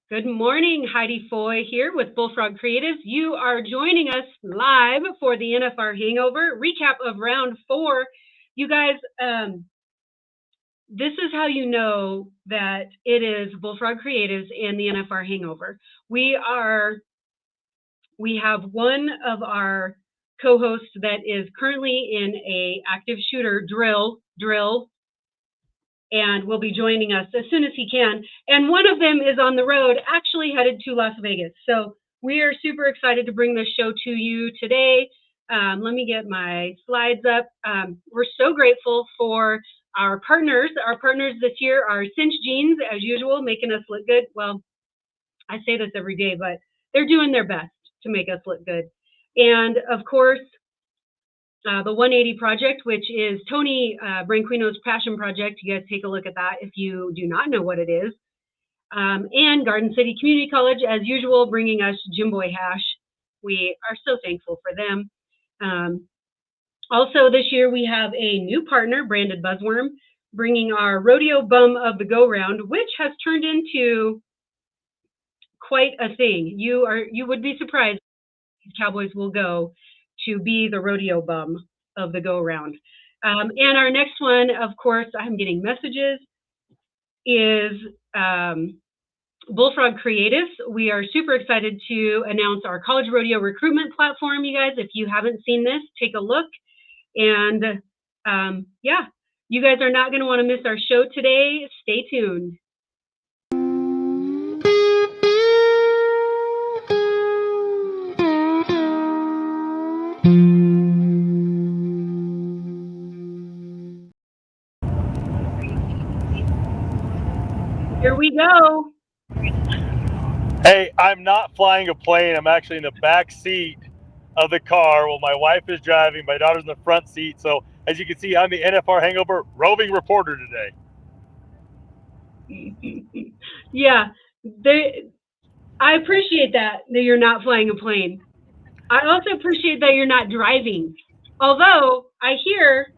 Good morning, Heidi Foy here with Bullfrog Creatives. You are joining us live for the NFR Hangover recap of round 4. You guys, this is how you know that it is Bullfrog Creatives and the NFR Hangover. We have one of our co-hosts that is currently in a active shooter drill, and will be joining us as soon as he can. And one of them is on the road, actually headed to Las Vegas. So we are super excited to bring this show to you today. Let me get my slides up. We're so grateful for our partners. Our partners this year are Cinch Jeans, as usual, making us look good. Well, I say this every day, but they're doing their best to make us look good. And of course, the 180 Project, which is Tony Branquino's passion project. You guys take a look at that if you do not know what it is. And Garden City Community College, as usual, bringing us Jim Boy Hash. We are so thankful for them. Also, this year we have a new partner, Branded Buzzworm, bringing our Rodeo Bum of the Go Round, which has turned into quite a thing. You would be surprised these cowboys will go to be the rodeo bum of the go round. And our next one, of course, I'm getting messages, is Bullfrog Creatives. We are super excited to announce our college rodeo recruitment platform, you guys. If you haven't seen this, take a look. And yeah, you guys are not going to want to miss our show today. Stay tuned. Here we go. Hey, I'm not flying a plane. I'm actually in the back seat of the car while my wife is driving. My daughter's in the front seat. So as you can see, I'm the NFR Hangover roving reporter today. Yeah, I appreciate that you're not flying a plane. I also appreciate that you're not driving. Although I hear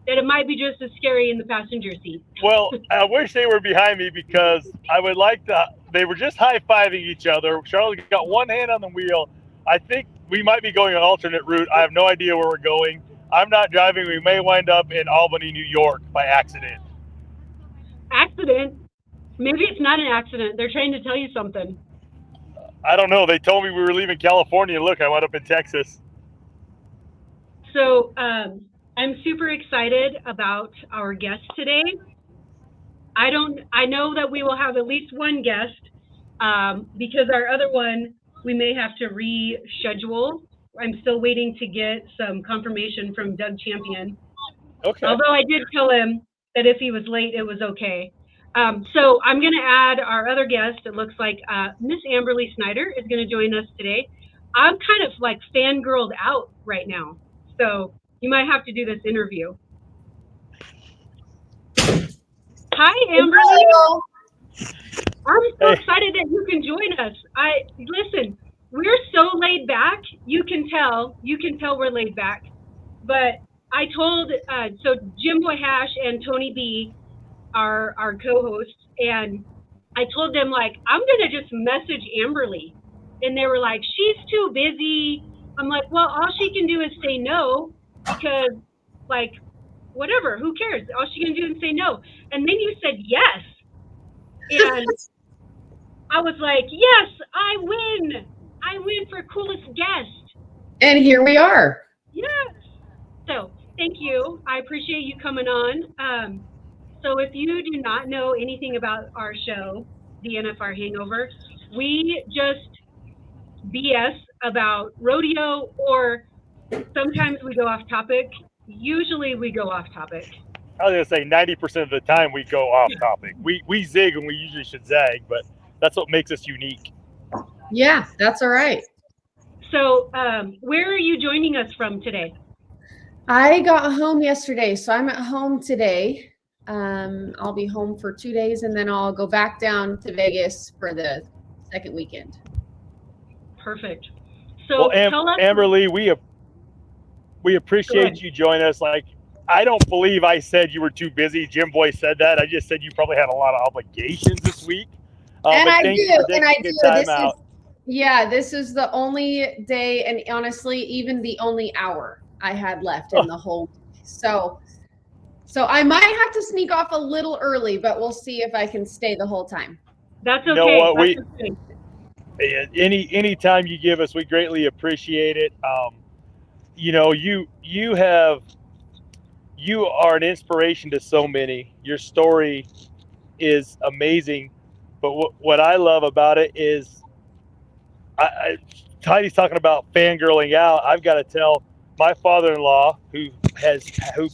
that it might be just as scary in the passenger seat. Well, I wish they were behind me because I would like to. They were just high-fiving each other. Charlotte got one hand on the wheel. I think we might be going an alternate route. I have no idea where we're going. I'm not driving. We may wind up in Albany, New York by accident. Accident? Maybe it's not an accident. They're trying to tell you something. I don't know. They told me we were leaving California. Look, I wound up in Texas. So, I'm super excited about our guest today. I know that we will have at least one guest because our other one we may have to reschedule. I'm still waiting to get some confirmation from Doug Champion. Okay. Although I did tell him that if he was late, it was okay. So I'm going to add our other guest. It looks like Miss Amberly Snyder is going to join us today. I'm kind of like fangirled out right now. So you might have to do this interview. Hi, Amberly. I'm so excited that you can join us. Listen, we're so laid back. You can tell we're laid back. But I told, so Jim Boy Hash and Tony B are our co-hosts, and I told them, like, I'm going to just message Amberly. And they were like, she's too busy. I'm like, well, all she can do is say no. Because, like, whatever, who cares? All she can do is say no. And then you said yes. And I was like, yes, I win. I win for coolest guest. And here we are. Yes. So thank you. I appreciate you coming on. So if you do not know anything about our show, the NFR Hangover, we just BS about rodeo, or sometimes we go off topic. Usually we go off topic. I was going to say 90% of the time we go off topic. We zig when we usually should zag, but that's what makes us unique. Yeah, that's all right. So where are you joining us from today? I got home yesterday, so I'm at home today. I'll be home for 2 days, and then I'll go back down to Vegas for the second weekend. Perfect. So well, tell us, Amberly, we appreciate you joining us. Like, I don't believe I said you were too busy. Jim Boy said that. I just said you probably had a lot of obligations this week. And But I thank you do, for and I taking do. time out. This is the only day, and honestly, even the only hour I had left in the whole week. So I might have to sneak off a little early, but we'll see if I can stay the whole time. That's okay. You know what? That's okay. Any time you give us, we greatly appreciate it. You are an inspiration to so many. Your story is amazing, but what I love about it is, Heidi's talking about fangirling out. I've got to tell my father-in-law, who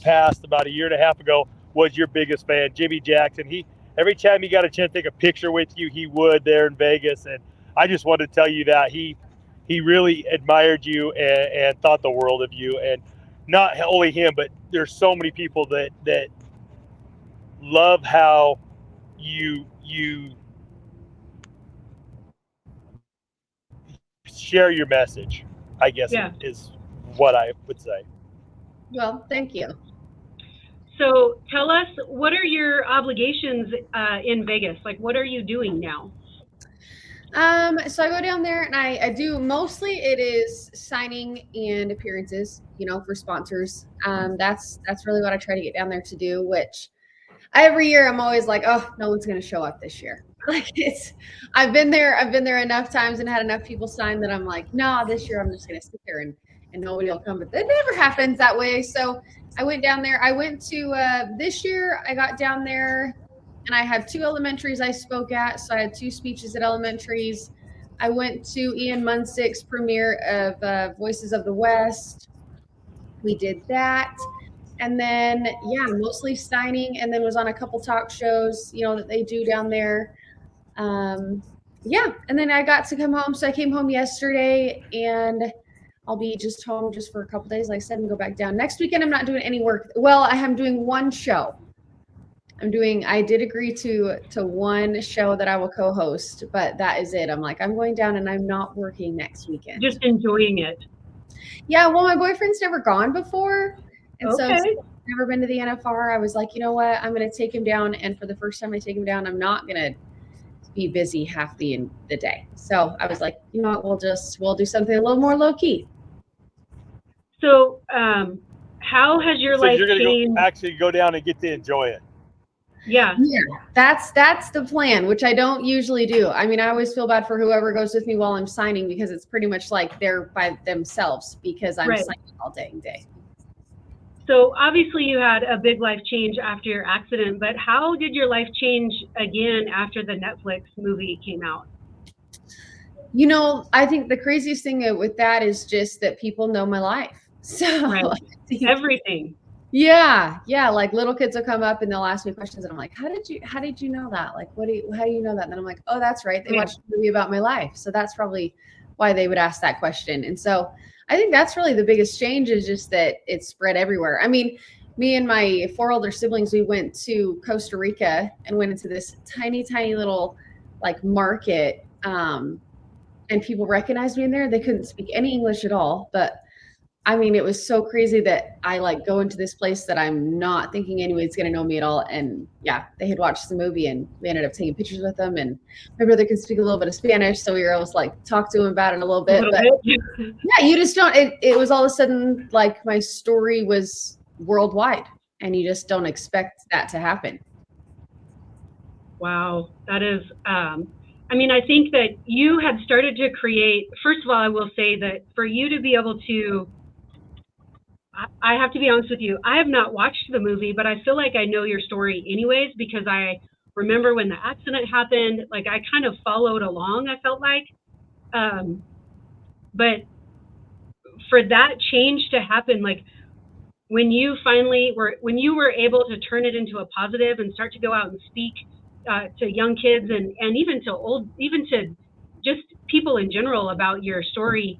passed about a year and a half ago, was your biggest fan, Jimmy Jackson. He every time he got a chance to take a picture with you, he would there in Vegas, and I just wanted to tell you that he really admired you and thought the world of you. And not only him, but there's so many people that love how you share your message, I guess, is what I would say. Well, thank you. So tell us, what are your obligations in Vegas? Like, what are you doing now? So I go down there and I do, mostly it is signing and appearances, for sponsors. That's really what I try to get down there to do, which every year I'm always like, oh, no one's going to show up this year. Like I've been there enough times and had enough people sign that I'm like, no, this year I'm just going to sit there and nobody will come. But it never happens that way. So I went down there. I went to, this year I got down there and I had 2 elementaries I spoke at. So I had 2 speeches at elementaries. I went to Ian Munsick's premiere of Voices of the West. We did that. And then, mostly signing, and then was on a couple talk shows, that they do down there. And then I got to come home. So I came home yesterday, and I'll be just home just for a couple days, like I said, and go back down. Next weekend, I'm not doing any work. Well, I am doing one show. I did agree to one show that I will co-host, but that is it. I'm like, I'm going down and I'm not working next weekend. Just enjoying it. Yeah, well, my boyfriend's never gone before. And so Okay. never been to the NFR. I was like, you know what? I'm going to take him down. And for the first time I take him down, I'm not going to be busy half the day. So I was like, you know what? We'll do something a little more low key. So, how has your life you're going changed? to actually go down and get to enjoy it. Yeah. That's the plan, which I don't usually do. I mean, I always feel bad for whoever goes with me while I'm signing, because it's pretty much like they're by themselves because I'm signing all day and day. So obviously you had a big life change after your accident, but how did your life change again after the Netflix movie came out? I think the craziest thing with that is just that people know my life. So everything. Yeah. Like little kids will come up and they'll ask me questions, and I'm like, how did you know that? Like, how do you know that? And then I'm like, oh, that's right. They watched a movie about my life. So that's probably why they would ask that question. And so I think that's really the biggest change, is just that it's spread everywhere. I mean, me and my 4 older siblings, we went to Costa Rica and went into this tiny, tiny little like market. And people recognized me in there. They couldn't speak any English at all, but I mean, it was so crazy that I like go into this place that I'm not thinking anyone's going to know me at all. And they had watched the movie, and we ended up taking pictures with them. And my brother could speak a little bit of Spanish, so we were almost like talk to him about it a little bit. You just don't, it was all of a sudden like my story was worldwide, and you just don't expect that to happen. Wow. That is, I mean, I think that you had started to create, first of all, I will say that for you to be able to, I have to be honest with you, I have not watched the movie, but I feel like I know your story anyways, because I remember when the accident happened, like I kind of followed along, I felt like. But for that change to happen, like when you were able to turn it into a positive and start to go out and speak to young kids and even to just people in general about your story,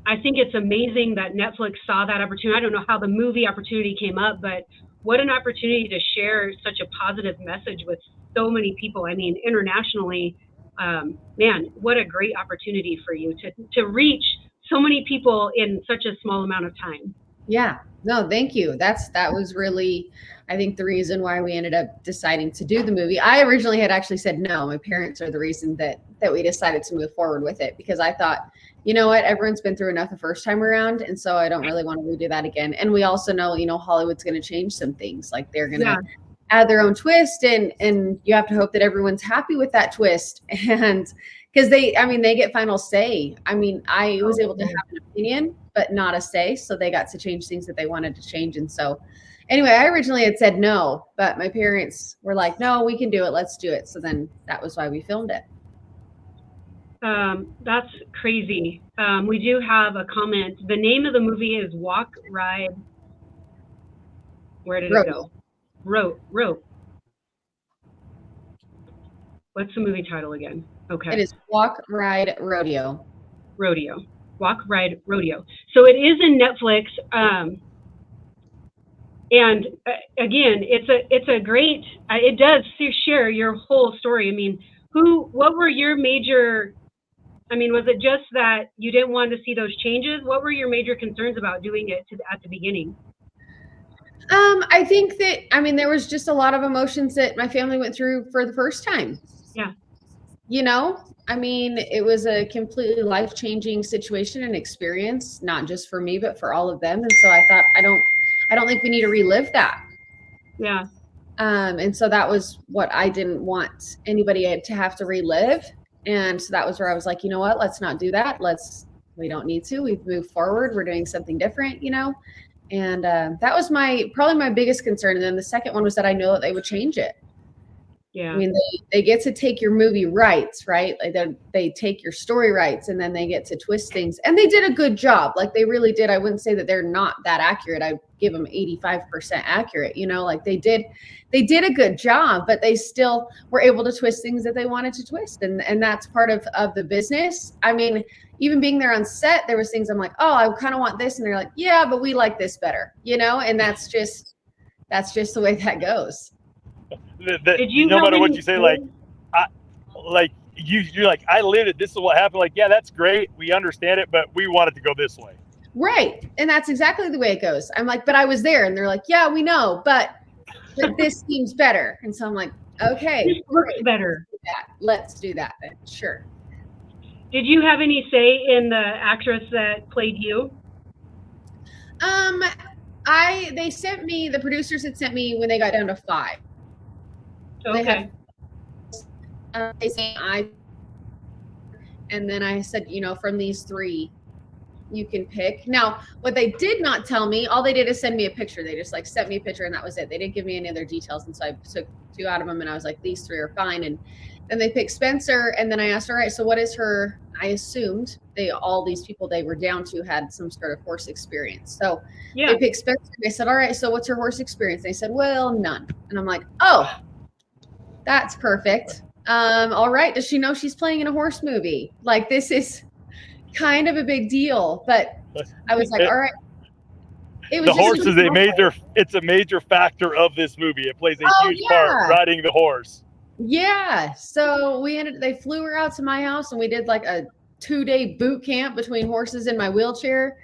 I think it's amazing that Netflix saw that opportunity. I don't know how the movie opportunity came up, but what an opportunity to share such a positive message with so many people. I mean, internationally, man, what a great opportunity for you to reach so many people in such a small amount of time. Yeah. No, thank you. That was really, I think, the reason why we ended up deciding to do the movie. I originally had actually said no. My parents are the reason that we decided to move forward with it, because I thought, you know what, everyone's been through enough the first time around, and so I don't really want to redo that again. And we also know, Hollywood's going to change some things. Like they're going to add their own twist, and you have to hope that everyone's happy with that twist. And because they get final say. I mean, I was able to have an opinion, but not a say. So they got to change things that they wanted to change. And so anyway, I originally had said no, but my parents were like, no, we can do it. Let's do it. So then that was why we filmed it. That's crazy. We do have a comment. The name of the movie is Walk, Ride. Where did it go? Rope. What's the movie title again? Okay. It is Walk, Ride, Rodeo. Walk, Ride, Rodeo. So it is in Netflix. And again, it's a great, it does share your whole story. I mean, what were your major, was it just that you didn't want to see those changes? What were your major concerns about doing it at the beginning? I think that, there was just a lot of emotions that my family went through for the first time. Yeah. It was a completely life-changing situation and experience, not just for me, but for all of them. And so I thought, I don't think we need to relive that. Yeah. And so that was what I didn't want anybody to have to relive. And so that was where I was like, you know what, let's not do that. We don't need to. We've moved forward. We're doing something different, And that was probably my biggest concern. And then the second one was that I know that they would change it. Yeah. They get to take your movie rights, right? Like they take your story rights, and then they get to twist things. And they did a good job. Like they really did. I wouldn't say that they're not that accurate. I give them 85% accurate, like they did a good job, but they still were able to twist things that they wanted to twist. And that's part of the business. Even being there on set, there was things I'm like, oh, I kind of want this. And they're like, yeah, but we like this better, and that's just the way that goes. No matter what you say, you're like, I lived it. This is what happened. Like, yeah, that's great. We understand it, but we want it to go this way. Right. And that's exactly the way it goes. I'm like, but I was there. And they're like, yeah, we know, but this seems better. And so I'm like, okay. This looks better. Let's do that then. Sure. Did you have any say in the actress that played you? The producers had sent me when they got down to 5. Okay. They say and then I said, from these 3, you can pick. Now, what they did not tell me, all they did is send me a picture. They just sent me a picture, and that was it. They didn't give me any other details. And so I took 2 out of them, and I was like, these 3 are fine. And then they picked Spencer, and then I asked, all right, so what is her? I assumed all these people they were down to had some sort of horse experience. So they picked Spencer. And they said, all right, so what's her horse experience? They said, well, none. And I'm like, oh, that's perfect. All right. Does she know she's playing in a horse movie? Like, this is kind of a big deal. But I was like, all right. It was the horse is it's a major factor of this movie. It plays a huge part, riding the horse. Yeah. So they flew her out to my house, and we did like a 2-day boot camp between horses in my wheelchair,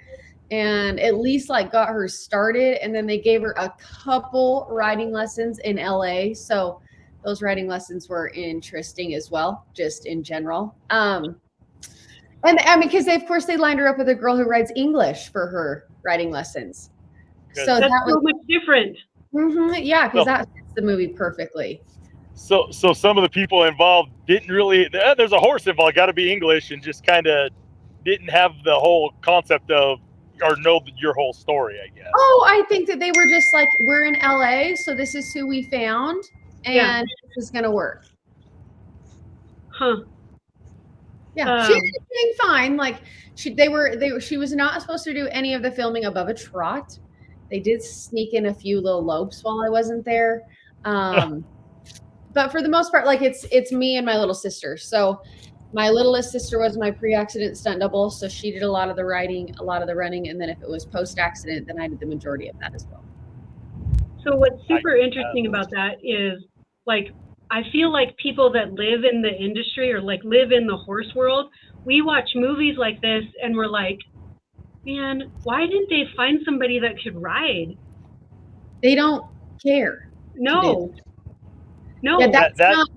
and at least got her started. And then they gave her a couple riding lessons in LA. So those riding lessons were interesting as well, just in general. And because they lined her up with a girl who rides English for her riding lessons. Good. So that's so much different. Mm-hmm, yeah, because that fits the movie perfectly. So some of the people involved didn't really, there's a horse involved, got to be English, and just kind of didn't have the whole concept of, or know your whole story, I guess. Oh, I think that they were just like, we're in LA, so this is who we found. And this is gonna work. Huh. Yeah, she was doing fine. She was not supposed to do any of the filming above a trot. They did sneak in a few little lopes while I wasn't there. But for the most part, it's me and my little sister. So my littlest sister was my pre-accident stunt double. So she did a lot of the riding, a lot of the running. And then if it was post-accident, then I did the majority of that as well. So what's super interesting about that is, I feel like people that live in the industry or live in the horse world, we watch movies like this and we're like, Man, why didn't they find somebody that could ride? They don't care. No. No. Yeah, that's That- not.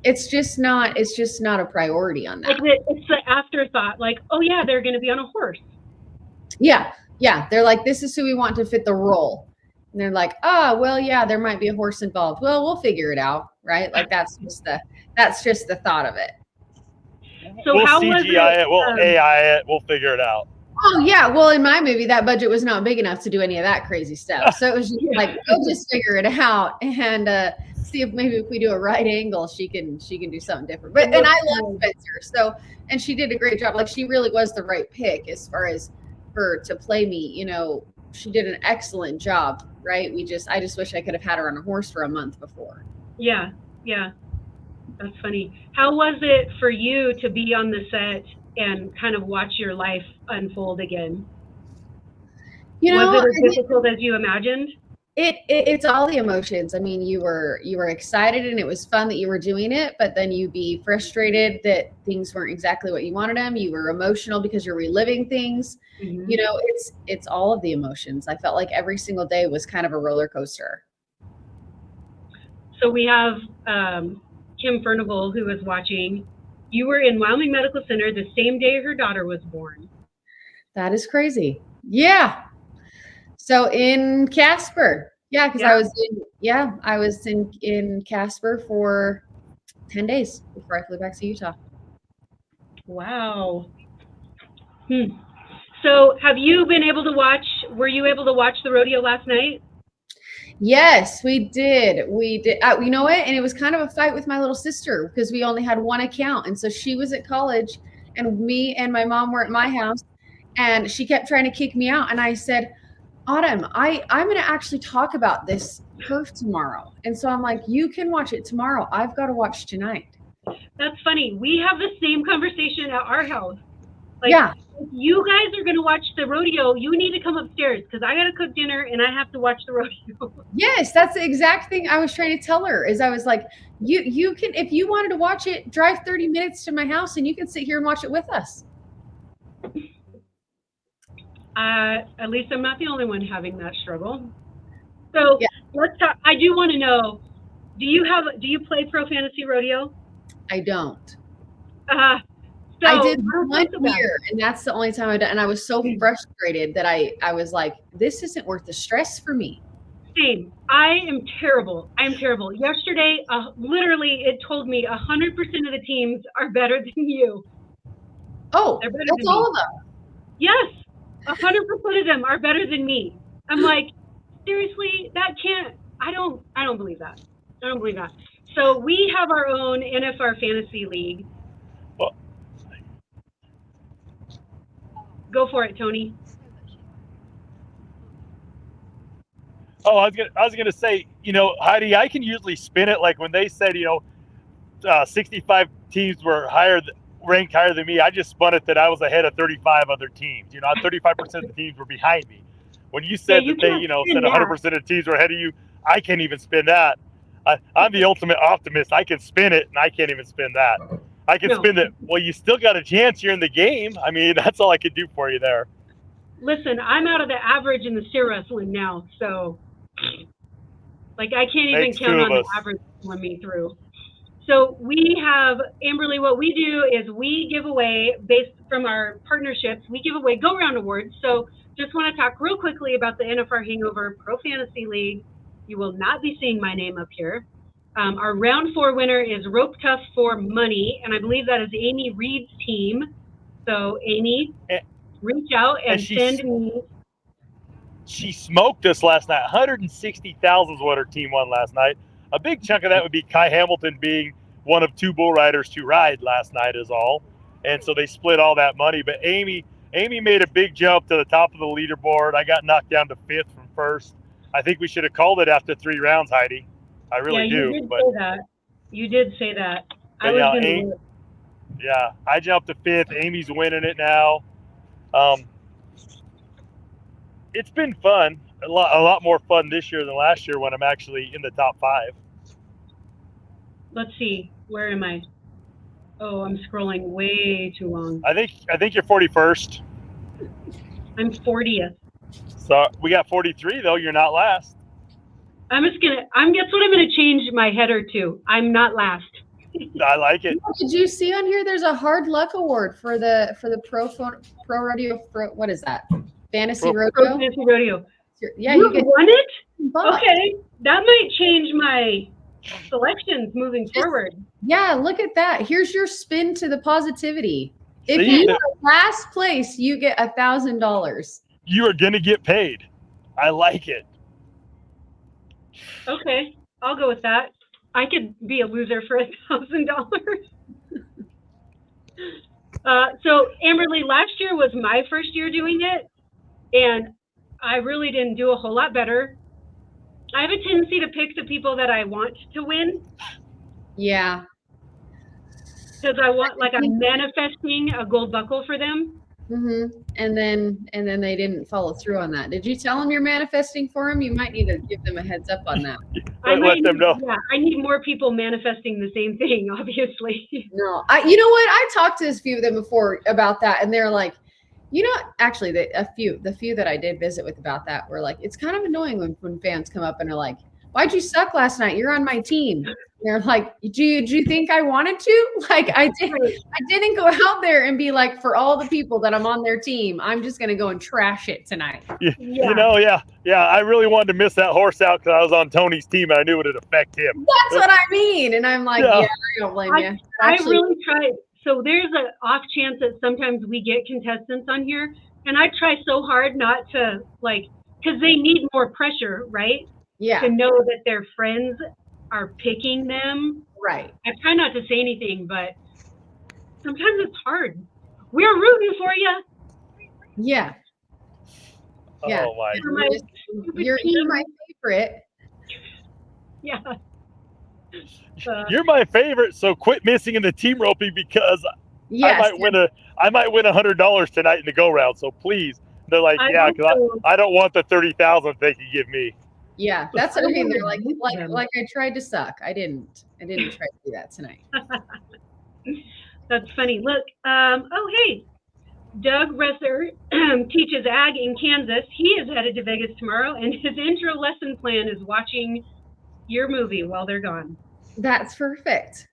It's just not. It's just not a priority on that. Like it's the afterthought. Like, oh yeah, they're going to be on a horse. Yeah, yeah. They're like, this is who we want to fit the role, and they're like, oh, well, yeah, there might be a horse involved. Well, we'll figure it out, right? Like that's just the thought of it. So we'll how CGI was it? We'll AI it. We'll figure it out. Oh yeah, well in my movie that budget was not big enough to do any of that crazy stuff. So it was just like we'll just figure it out and see if maybe if we do a right angle she can do something different. But and I love Spencer. So and she did a great job. Like she really was the right pick as far as her to play me, you know, she did an excellent job, right? I just wish I could have had her on a horse for a month before. Yeah, yeah. That's funny. How was it for you to be on the set and kind of watch your life unfold again? You know, was it as difficult as you imagined? It's all the emotions. I mean, you were excited and it was fun that you were doing it, but then you'd be frustrated that things weren't exactly what you wanted them. You were emotional because you're reliving things. Mhm. You know, it's all of the emotions. I felt like every single day was kind of a roller coaster. So we have Kim Furnival who was watching. You were in Wyoming Medical Center the same day her daughter was born. That is crazy. Yeah. So in Casper. Yeah, because I was in Casper for 10 days before I flew back to Utah. Wow. So have you been able to were you able to watch the rodeo last night? Yes, we did. We did. You know what? And it was kind of a fight with my little sister because we only had one account. And so she was at college and me and my mom were at my house and she kept trying to kick me out. And I said, Autumn, I'm going to actually talk about this turf tomorrow. And so I'm like, you can watch it tomorrow. I've got to watch tonight. That's funny. We have the same conversation at our house. Like, yeah. If you guys are going to watch the rodeo, you need to come upstairs because I got to cook dinner and I have to watch the rodeo. Yes, that's the exact thing I was trying to tell her is I was like, you can, if you wanted to watch it, drive 30 minutes to my house and you can sit here and watch it with us. At least I'm not the only one having that struggle. So let's talk. I do want to know, do you play Pro Fantasy Rodeo? I don't. So I did 1 year and that's the only time I did. And I was so frustrated that I was like, this isn't worth the stress for me. Same. I am terrible. Yesterday, literally it told me 100% of the teams are better than you. Oh, that's all of them. Yes. 100% of them are better than me. I'm like, seriously, that can't. I don't believe that. I don't believe that. So we have our own NFR Fantasy League. Well, go for it, Tony. Oh, I was gonna say, you know, Heidi, I can usually spin it like when they said, you know, 65 teams were ranked higher than me. I just spun it that I was ahead of 35 other teams. You know, 35% of the teams were behind me. When you said that they, you know, said 100% of the teams were ahead of you, I can't even spin that. I'm the ultimate optimist. I can spin it, and I can't even spin that. I can spin that. Well, you still got a chance. You're in the game. I mean, that's all I could do for you there. Listen, I'm out of the average in the steer wrestling now, so like I can't even count on the average pulling me through. So we have, Amberly, what we do is we give away, based from our partnerships, we give away go-round awards. So just want to talk real quickly about the NFR Hangover Pro Fantasy League. You will not be seeing my name up here. Our round 4 winner is Rope Tough for Money, and I believe that is Amy Reed's team. So Amy, reach out and send me. She smoked us last night. 160,000 is what her team won last night. A big chunk of that would be Kai Hamilton being one of 2 bull riders to ride last night is all. And so they split all that money. But Amy made a big jump to the top of the leaderboard. I got knocked down to 5th from 1st. I think we should have called it after 3 rounds, Heidi. I really do. You did say that. I was going to. Yeah, I jumped to 5th. Amy's winning it now. It's been fun. A lot more fun this year than last year when I'm actually in the top 5. Let's see. Where am I? Oh, I'm scrolling way too long. I think you're 41st. I'm 40th. So we got 43 though. You're not last. Guess what I'm gonna change my header to. I'm not last. I like it. Did you see on here? There's a hard luck award for the pro rodeo. What is that? Fantasy Pro rodeo. Fantasy rodeo. Yeah, you get won it. bucks. Okay, that might change my selections moving forward. Yeah, look at that. Here's your spin to the positivity. If you are last place, you get $1,000. You are gonna get paid. I like it. Okay, I'll go with that. I could be a loser for $1,000. So Amberly, last year was my first year doing it, and I really didn't do a whole lot better. I have a tendency to pick the people that I want to win. Yeah. Because I'm manifesting a gold buckle for them. Mm-hmm. And then they didn't follow through on that. Did you tell them you're manifesting for them? You might need to give them a heads up on that. Let them know. Yeah, I need more people manifesting the same thing, obviously. No, you know what? I talked to a few of them before about that, and they're like, actually, the few that I did visit with about that were like, it's kind of annoying when fans come up and are like, "Why'd you suck last night? You're on my team." They're like, do you think I wanted to? Like, I didn't go out there and be like, for all the people that I'm on their team, I'm just going to go and trash it tonight. Yeah. Yeah. I really wanted to miss that horse out because I was on Tony's team and I knew it would affect him. That's what I mean. And I'm like, yeah I don't blame you. I really tried. So there's an off chance that sometimes we get contestants on here, and I try so hard not to, because they need more pressure, right? Yeah. To know that their friends are picking them. Right. I try not to say anything, but sometimes it's hard. We're rooting for you. Yeah. Yeah. Oh my. You're my favorite. Yeah. You're my favorite, so quit missing in the team roping because I might win $100 tonight in the go round. So please, they're like, because I don't want the 30,000 they can give me. Yeah, that's what I mean. They're like I tried to suck. I didn't try to do that tonight. That's funny. Look, hey, Doug Resser teaches ag in Kansas. He is headed to Vegas tomorrow, and his intro lesson plan is watching your movie while they're gone. That's perfect.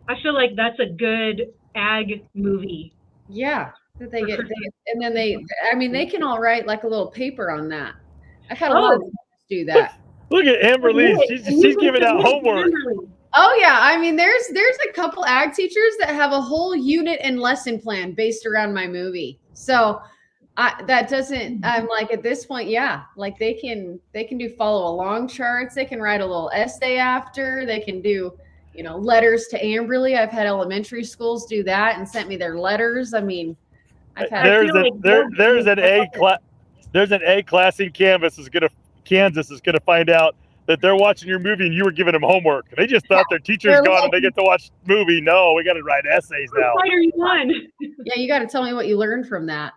I feel like that's a good ag movie. Yeah, that they can all write like a little paper on that. I've had a lot of people do that. Look at Amberly. She's giving out homework. Oh yeah, I mean, there's a couple ag teachers that have a whole unit and lesson plan based around my movie. So I'm like, at this point, like they can do follow along charts. They can write a little essay after. They can do, letters to Amberly. I've had elementary schools do that and sent me their letters. I mean, there's an A class in Kansas is gonna find out that they're watching your movie and you were giving them homework. They just thought their teacher's gone and they get to watch the movie. No, we got to write essays now. You won. Yeah, you got to tell me what you learned from that.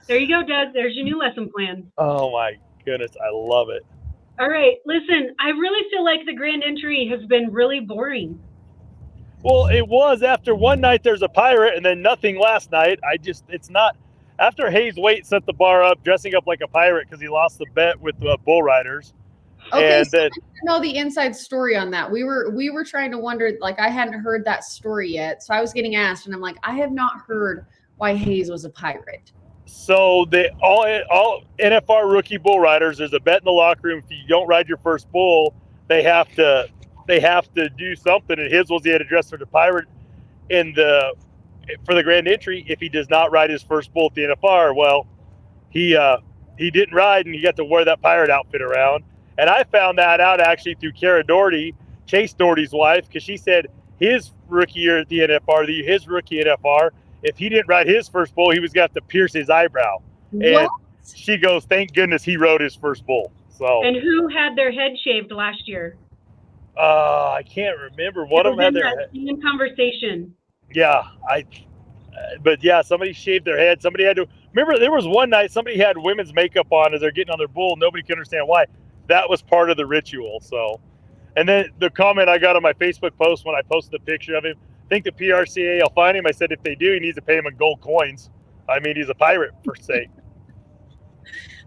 There you go, Doug. There's your new lesson plan. Oh my goodness, I love it. All right, listen, I really feel like the grand entry has been really boring. Well, it was after one night there's a pirate and then nothing last night. It's not. After Hayes Waite set the bar up, dressing up like a pirate because he lost the bet with the bull riders. Okay, and so I didn't know the inside story on that. We were trying to wonder, like, I hadn't heard that story yet, so I was getting asked, and I'm like, I have not heard why Hayes was a pirate. So all NFR rookie bull riders, there's a bet in the locker room. If you don't ride your first bull, they have to do something. And his was he had to dress for the pirate for the grand entry. If he does not ride his first bull at the NFR, well, he didn't ride and he got to wear that pirate outfit around. And I found that out actually through Kara Doherty, Chase Doherty's wife, because she said his rookie year at the NFR, his rookie NFR, if he didn't ride his first bull, he was going to have to pierce his eyebrow. And What? she goes, thank goodness he rode his first bull. So. And who had their head shaved last year? I can't remember. One of them had their head. In conversation. Yeah, but yeah, somebody shaved their head. Somebody had to. Remember, there was one night somebody had women's makeup on as they're getting on their bull. Nobody could understand why. That was part of the ritual. So, and then the comment I got on my Facebook post when I posted the picture of him, I think the PRCA will find him. I said, if they do, he needs to pay him in gold coins. I mean, he's a pirate for sake.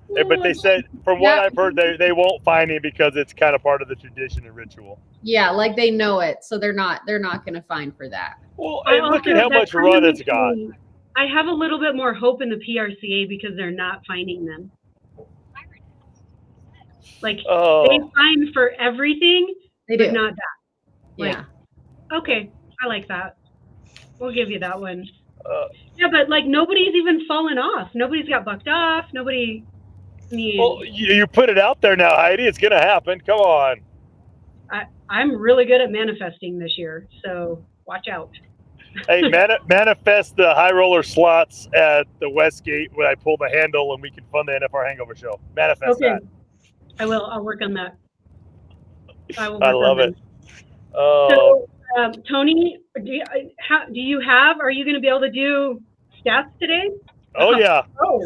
But they said, from what I've heard, they won't find him because it's kind of part of the tradition and ritual. Yeah, like they know it, so they're not going to fine for that. Well, and look at how much run it's got. I have a little bit more hope in the PRCA because they're not finding them. Like they fine for everything, but not that. Like, yeah. Okay, I like that. We'll give you that one. Yeah, but like nobody's even fallen off. Nobody's got bucked off. Nobody. Well, you put it out there now, Heidi. It's gonna happen. Come on. I'm really good at manifesting this year, so watch out. Hey, manifest the high roller slots at the Westgate when I pull the handle and we can fund the NFR Hangover show. Manifest that. I will. I'll work on that. I love it. So, Tony, are you going to be able to do stats today? Oh, yeah. Oh,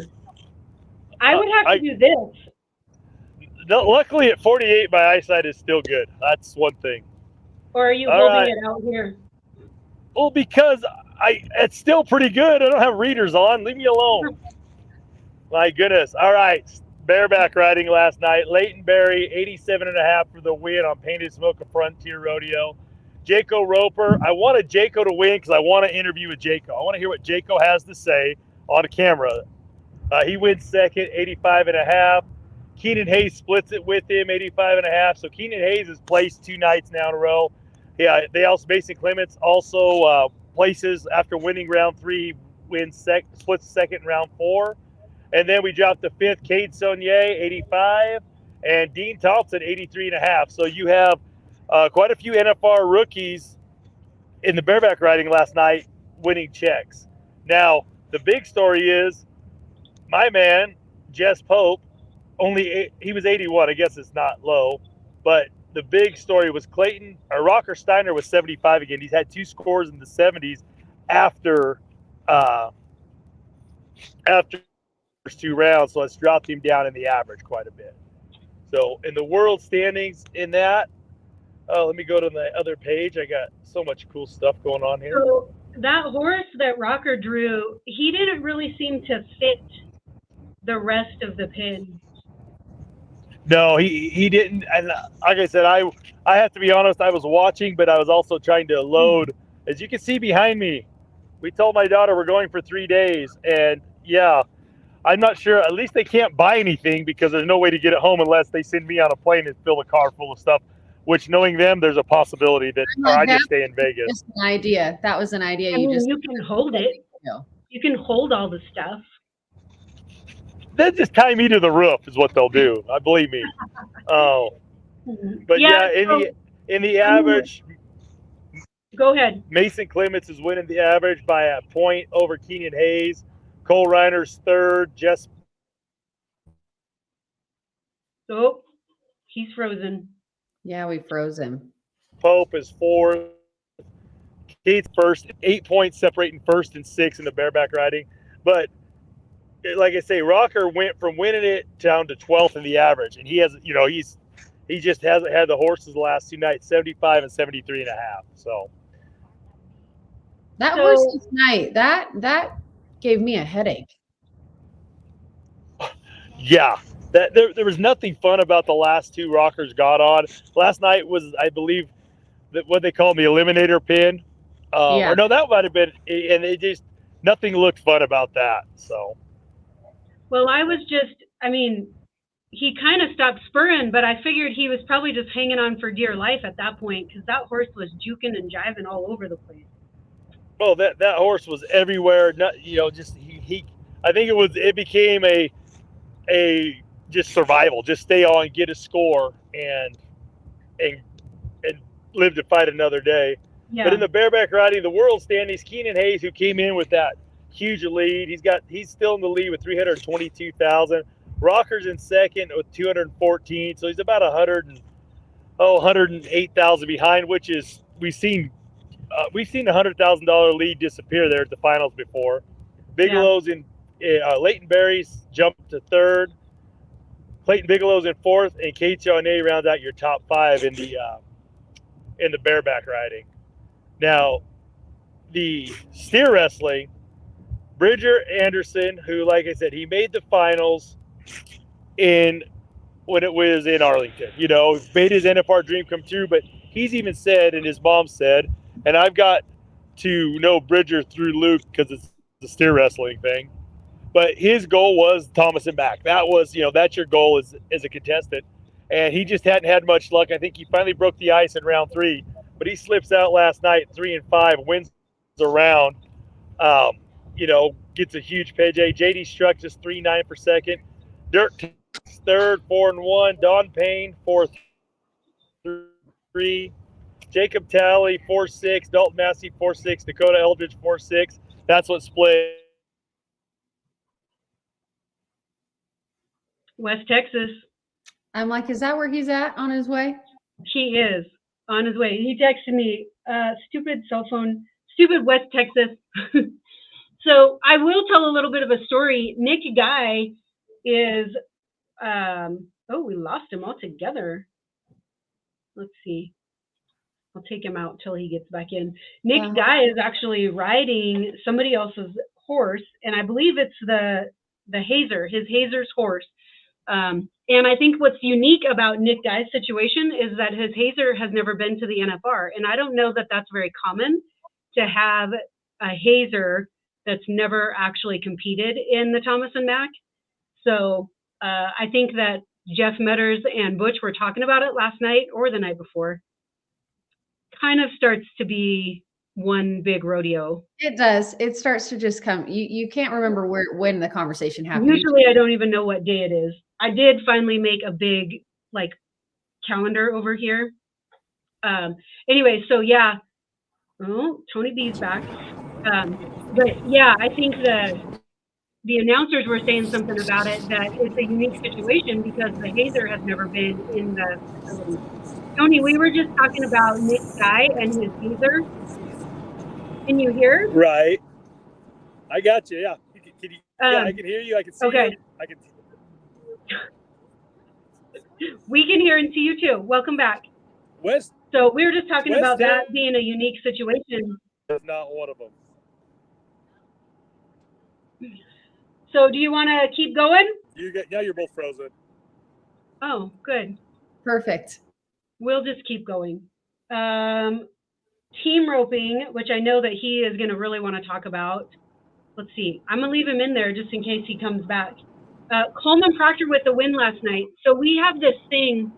I would have to do this. No, luckily at 48, my eyesight is still good. That's one thing. Or are you holding it out here? Well, because it's still pretty good. I don't have readers on. Leave me alone. My goodness. All right. Bareback riding last night. Leighton Berry, 87.5 for the win on Painted Smoke of Frontier Rodeo. Jaco Roper. I wanted Jaco to win because I want to interview with Jaco. I want to hear what Jaco has to say on camera. He wins second, 85.5. Keenan Hayes splits it with him, 85.5. So Keenan Hayes has placed 2 nights now in a row. Yeah, they also Mason Clements also places after winning round 3, splits second in round 4, and then we dropped the 5th. Cade Saunier, 85, and Dean Thompson, 83.5. So you have quite a few NFR rookies in the bareback riding last night winning checks. Now the big story is my man Jess Pope. He was 81. I guess it's not low, but the big story was Rocker Steiner was 75 again. He's had 2 scores in the 70s after first 2 rounds, so it's dropped him down in the average quite a bit. So in the world standings in that, let me go to the other page. I got so much cool stuff going on here. So that horse that Rocker drew, he didn't really seem to fit the rest of the pin. No, he didn't. And like I said, I have to be honest, I was watching, but I was also trying to load. As you can see behind me, we told my daughter we're going for 3 days. And yeah, I'm not sure. At least they can't buy anything because there's no way to get it home unless they send me on a plane and fill the car full of stuff, which knowing them, there's a possibility that I just stay in Vegas. Just an idea. That was an idea. You can hold it. You can hold all the stuff. They'll just tie me to the roof is what they'll do. I believe me. But yeah, in the average, go ahead. Mason Clements is winning the average by a point over Keenan Hayes. Cole Reiner's 3rd. Oh, he's frozen. Yeah, we froze him. Pope is 4th. Kate's 1st. 8 points separating 1st and 6th in the bareback riding. But like I say, Rocker went from winning it down to 12th in the average, and he has, he just hasn't had the horses the last 2 nights, 75 and 73.5. So that horse's night, that gave me a headache. Yeah, there was nothing fun about the last 2 Rockers got on. Last night was, I believe, what they call the eliminator pin. Or no, that might have been, and it just nothing looked fun about that. So. Well, he kind of stopped spurring, but I figured he was probably just hanging on for dear life at that point because that horse was juking and jiving all over the place. Well, that horse was everywhere. Not, just I think it became a just survival, just stay on, get a score, and live to fight another day. Yeah. But in the bareback riding, the world standings, Keenan Hayes, who came in with that huge lead. He's still in the lead with 322,000. Rocker's in second with 214, so he's about 108,000 behind, which is we've seen a $100,000 lead disappear there at the finals before. Bigelow's in Leighton Berry's jumped to 3rd. Clayton Bigelow's in 4th, and Kate Saunier rounds out your top 5 in the bareback riding. Now, the steer wrestling. Bridger Anderson, who, like I said, he made the finals when it was in Arlington. Made his NFR dream come true. But he's even said, and his mom said, and I've got to know Bridger through Luke because it's the steer wrestling thing. But his goal was Thomas and back. That was, that's your goal as a contestant. And he just hadn't had much luck. I think he finally broke the ice in round 3, but he slips out last night, 3-5, wins a round. Gets a huge payday. JD Struck just 3.9 per second. Dirk third, 4-1. Don Payne 4-3. Jacob Talley 4-6. Dalton Massey 4-6. Dakota Eldridge 4-6. That's what split. West Texas. I'm like, is that where he's at on his way? He is on his way. He texted me, stupid cell phone, stupid West Texas. So I will tell a little bit of a story. Nick Guy is, we lost him altogether. Let's see. I'll take him out till he gets back in. Nick Guy is actually riding somebody else's horse, and I believe it's the Hazer, his Hazer's horse. And I think what's unique about Nick Guy's situation is that his Hazer has never been to the NFR. And I don't know that that's very common to have a Hazer that's never actually competed in the Thomas and Mack. So I think that Jeff Metters and Butch were talking about it last night or the night before. Kind of starts to be one big rodeo. It does. It starts to just come. You can't remember when the conversation happened. Usually I don't even know what day it is. I did finally make a big calendar over here. Anyway, so yeah. Oh, Tony B's back. But yeah, I think the announcers were saying something about it, that it's a unique situation because the Hazer has never been in the facility. Tony, we were just talking about Nick Guy and his Hazer. Can you hear? Right. I got you. Yeah. Can you, yeah, I can hear you. I can see okay. you. I can. We can hear and see you too. Welcome back. West. So we were just talking West about that being a unique situation. That's not one of them. So do you want to keep going? Now you're both frozen. Oh, good. Perfect. We'll just keep going. Team roping, which I know that he is going to really want to talk about. Let's see. I'm going to leave him in there just in case he comes back. Coleman Proctor with the win last night. So we have this thing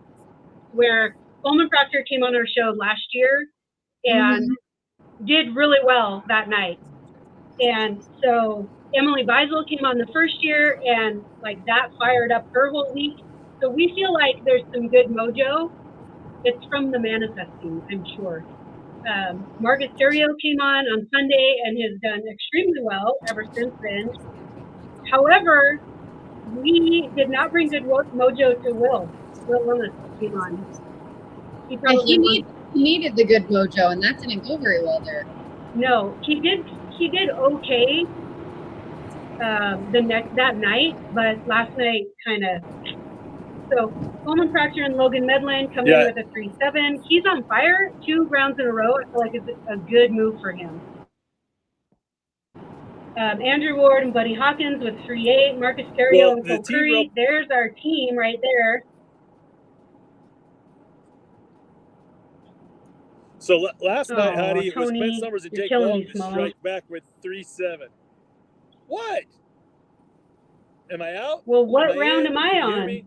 where Coleman Proctor came on our show last year and did really well that night. And so Emily Beisel came on the first year and that fired up her whole week. So we feel like there's some good mojo. It's from the manifesting, I'm sure. Marcus Terrio came on Sunday and has done extremely well ever since then. However, we did not bring good mojo to Will. Will Willis came on. He needed the good mojo, and that didn't go very well there. No, he did okay that night, but last night kind of. So Coleman Proctor and Logan Medlin come in with a 3-7. He's on fire 2 rounds in a row. I feel like it's a good move for him. Andrew Ward and Buddy Hawkins with 3-8. Marcus Terrio and Cole Curry. There's our team right there. So last night, Heidi, it was Clint Summers and Jake Long to strike back with 3-7. What? Am I out? Well, what round am I on?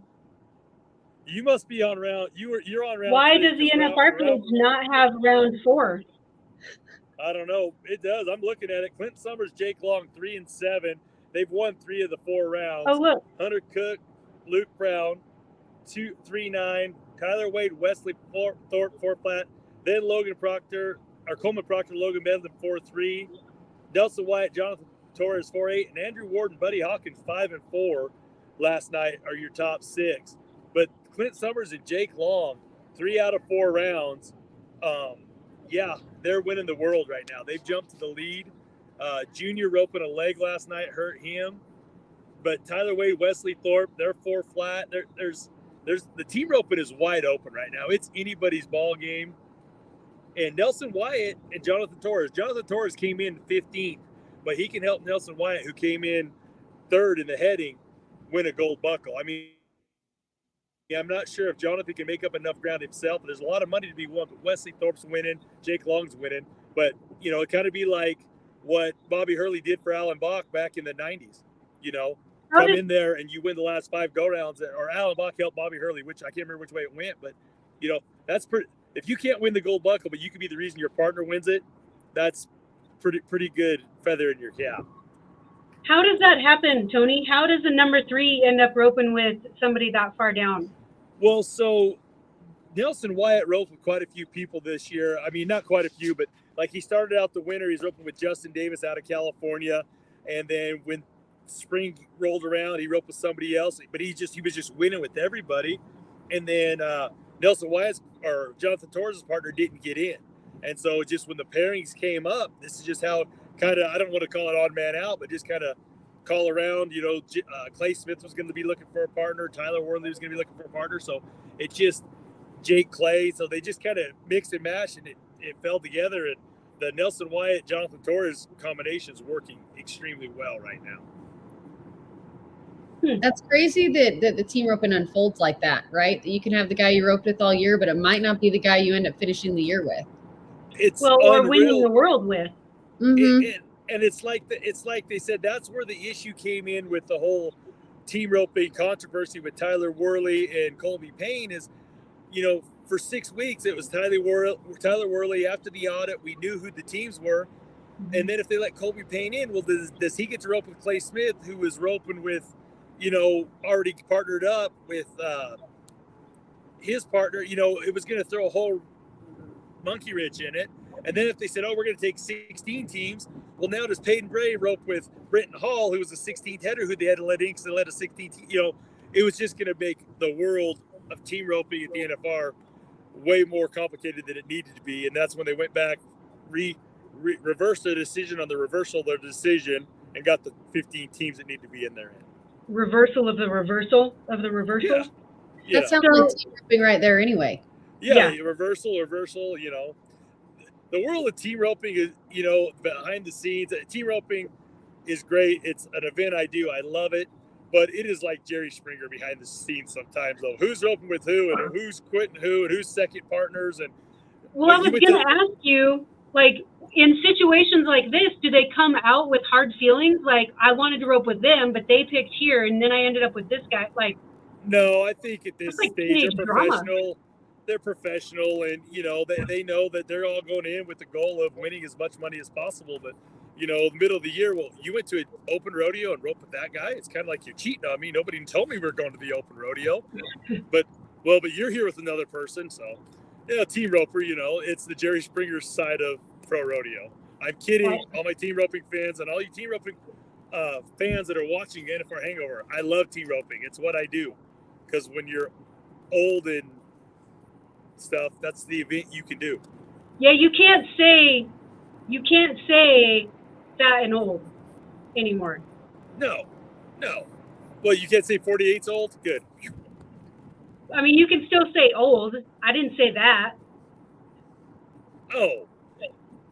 You must be on round. You're on round. Why does the NFR page not have round 4? I don't know. It does. I'm looking at it. Clint Summers, Jake Long, 3-7. They've won 3 of the 4 rounds. Oh, look. Hunter Cook, Luke Brown, 3-9. Tyler Wade, Wesley Thorpe, 4 flat. Then Coleman Proctor, Logan Medlin, 4-3. Nelson Wyatt, Jonathan Torres, 4-8. And Andrew Ward and Buddy Hawkins, 5-4 last night are your top 6. But Clint Summers and Jake Long, 3 out of 4 rounds. Yeah, they're winning the world right now. They've jumped to the lead. Junior roping a leg last night hurt him. But Tyler Wade, Wesley Thorpe, they're 4 flat. There's the team roping is wide open right now. It's anybody's ball game. And Nelson Wyatt and Jonathan Torres. Jonathan Torres came in 15th, but he can help Nelson Wyatt, who came in third in the heading, win a gold buckle. I mean, I'm not sure if Jonathan can make up enough ground himself. There's a lot of money to be won, but Wesley Thorpe's winning, Jake Long's winning. But, you know, it kind of be like what Bobby Hurley did for Alan Bach back in the 90s. You know, come in there and you win the last 5 go-rounds, or Alan Bach helped Bobby Hurley, which I can't remember which way it went. But, you know, that's pretty – if you can't win the gold buckle, but you can be the reason your partner wins it, that's pretty good feather in your cap. How does that happen, Tony? How does the number 3 end up roping with somebody that far down? Well, so Nelson Wyatt roped with quite a few people this year. I mean, not quite a few, but like he started out the winter, he's roping with Justin Davis out of California. And then when spring rolled around, he roped with somebody else, but he was just winning with everybody. And then Nelson Wyatt's or Jonathan Torres' partner didn't get in. And so just when the pairings came up, this is just how kind of, I don't want to call it odd man out, but just kind of call around, you know, Clay Smith was going to be looking for a partner. Tyler Worley was going to be looking for a partner. So it just Jake Clay. So they just kind of mixed and matched, and it fell together. And the Nelson Wyatt, Jonathan Torres combination is working extremely well right now. That's crazy that the team roping unfolds like that, right? That you can have the guy you roped with all year, but it might not be the guy you end up finishing the year with. It's or winning the world with. Mm-hmm. And it's like they said that's where the issue came in with the whole team roping controversy with Tyler Worley and Colby Payne is, you know, for 6 weeks it was Tyler Worley. After the audit, we knew who the teams were, and then if they let Colby Payne in, well, does he get to rope with Clay Smith, who was roping with, you know, already partnered up with his partner? You know, it was going to throw a whole monkey wrench in it. And then if they said, oh, we're going to take 16 teams, well, now does Peyton Bray rope with Brenton Hall, who was a 16th header, who they had to let in because they let a 16th, you know, it was just going to make the world of team roping at the NFR way more complicated than it needed to be. And that's when they went back, reversed the decision on the reversal of their decision, and got the 15 teams that need to be in there. Reversal of the reversal of the reversal? Yeah. That sounds like team roping right there anyway. Yeah. Reversal, you know. The world of team roping is, you know, behind the scenes. Team roping is great. It's an event I do. I love it. But it is like Jerry Springer behind the scenes sometimes, though. Who's roping with who, and who's quitting who, and who's second partners. And well, I was going to ask you, like, in situations like this, do they come out with hard feelings? Like, I wanted to rope with them, but they picked here, and then I ended up with this guy. Like, no, I think at this stage they're professional. Drama. They're professional, and, you know, they know that they're all going in with the goal of winning as much money as possible. But, you know, the middle of the year, well, you went to an open rodeo and roped with that guy. It's kind of like you're cheating on me. Nobody told me we were going to the open rodeo. but you're here with another person. So, you know, team roper, you know, it's the Jerry Springer side of pro rodeo. I'm kidding. All my team roping fans and all you team roping fans that are watching NFR Hangover, I love team roping. It's what I do. Because when you're old and stuff, that's the event you can do. Yeah, you can't say fat and old anymore. No. Well, you can't say 48's old? Good. I mean, you can still say old. I didn't say that. Oh.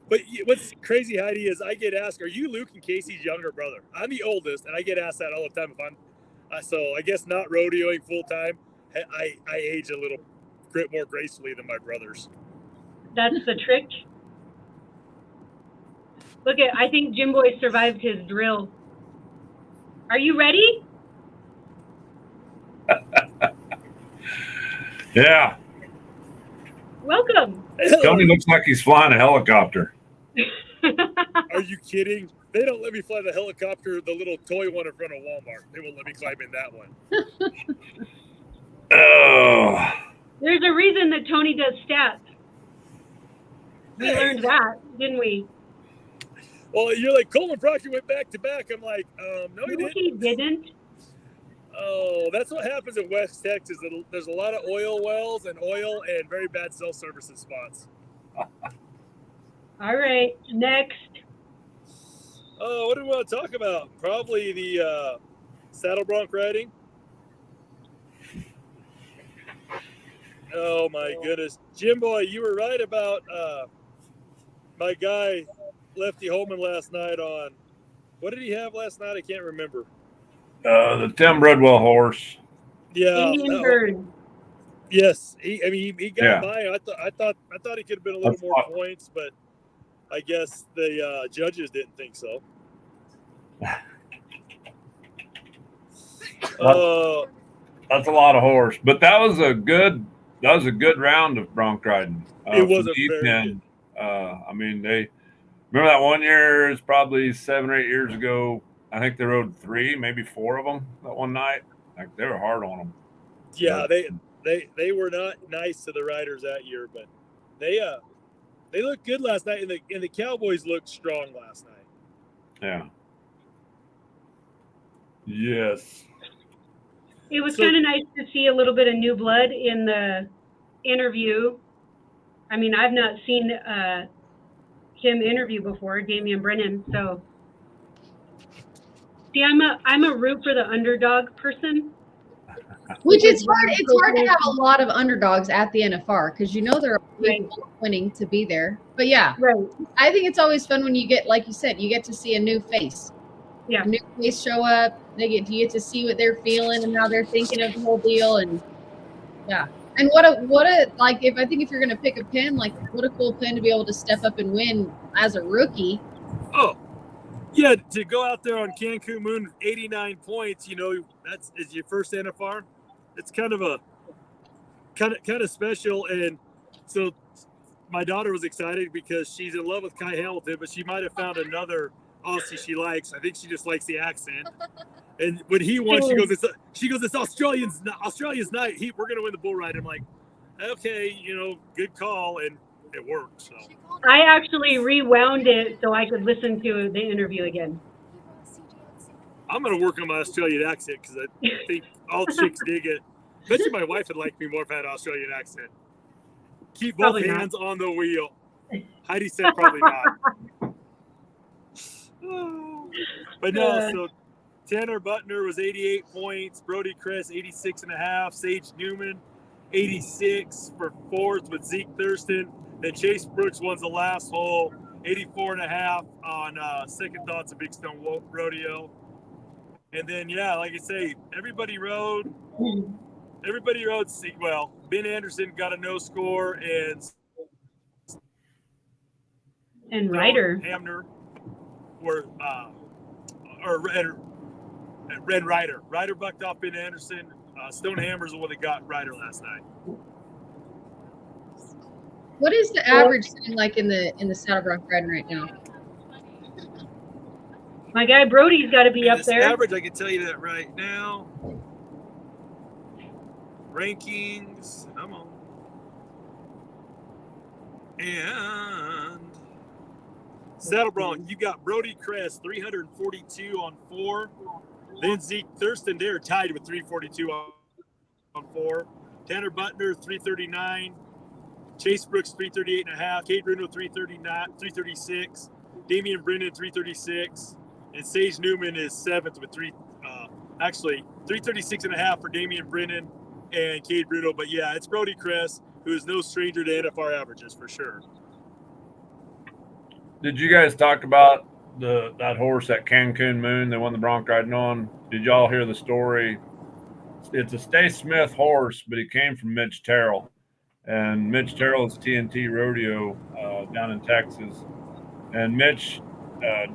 But what's crazy, Heidi, is I get asked, are you Luke and Casey's younger brother? I'm the oldest, and I get asked that all the time if I'm so I guess not rodeoing full time. I age a little more gracefully than my brothers. That's the trick. Look I think Jim Boy survived his drill. Are you ready? Yeah. Welcome. Tony looks like he's flying a helicopter. Are you kidding? They don't let me fly the helicopter, the little toy one in front of Walmart. They won't let me climb in that one. Oh. There's a reason that Tony does stats. We learned that, didn't we? Well, you're like, Coleman Proctor went back to back. I'm like, no, He didn't. Oh, that's what happens in West Texas. There's a lot of oil wells and oil and very bad cell services spots. All right, next. Oh, what do we want to talk about? Probably the saddle bronc riding. Oh, my goodness. Jim Boy, you were right about my guy, Lefty Holman, last night on What did he have last night? I can't remember. The Tim Bridwell horse. Yeah. Indian Bird. Yes. He got Yeah. by. I thought he could have been a little That's more awesome. points, but I guess the judges didn't think so. That's a lot of horse, but that was a good round of bronc riding. It was for a the very East End. They remember that one year. It's probably 7 or 8 years ago. I think they rode 3, maybe 4 of them that one night. Like they were hard on them. Yeah, they were not nice to the riders that year, but they looked good last night, and the Cowboys looked strong last night. Yeah. Yes. It was kind of nice to see a little bit of new blood in the interview. I mean, I've not seen him interview before, Damian Brennan. So, see, I'm a root for the underdog person. Which it's hard to have a lot of underdogs at the NFR because they're capable of winning to be there. But yeah, right. I think it's always fun when you get, like you said, you get to see a new face. Yeah. A new face show up. You get to see what they're feeling and how they're thinking of the whole deal. And yeah. And what a like if you're gonna pick a pin, like what a cool pin to be able to step up and win as a rookie. Oh. Yeah, to go out there on Cancun Moon 89 points, is your first NFR. It's kind of special, and so my daughter was excited because she's in love with Kai Hamilton, but she might have found another Aussie she likes. I think she just likes the accent. And when he won, she goes, it's Australia's night. We're gonna win the bull ride. I'm like, okay, good call, and it worked. So I actually rewound it so I could listen to the interview again. I'm gonna work on my Australian accent because I think all chicks dig it. Bet you my wife would like me more if I had an Australian accent. Keep both Probably hands on the wheel. Heidi said probably not. But no, so Tanner Butner was 88 points, Brody Chris 86.5, Sage Newman 86 for 4th with Zeke Thurston. Then Chase Brooks won the last hole, 84.5 on Second Thoughts of Big Stone Rodeo. And then, yeah, like I say, everybody rode. Well, Ben Anderson got a no score, and Ryder Hamner were Red Ryder. Ryder bucked off Ben Anderson. Stone Hammer's the one that got Ryder last night. What is the average sitting like in the saddle bronc riding right now? My guy Brody's got to be up there. Average, I can tell you that right now. Rankings, come on. And saddle bronc, you got Brody Crest 342 on 4. Then Zeke Thurston there tied with 342 on 4. Tanner Butner 339. Chase Brooks 338.5. Cade Bruno 336. Damian Brennan 336. And Sage Newman is 7th with 336.5 for Damian Brennan and Cade Bruno. But yeah, it's Brody Crest, who is no stranger to NFR averages for sure. Did you guys talk about that horse at Cancun Moon they won the bronc riding on? Did y'all hear the story? It's a Stay Smith horse, but he came from Mitch Terrell. And Mitch Terrell is TNT Rodeo down in Texas. And Mitch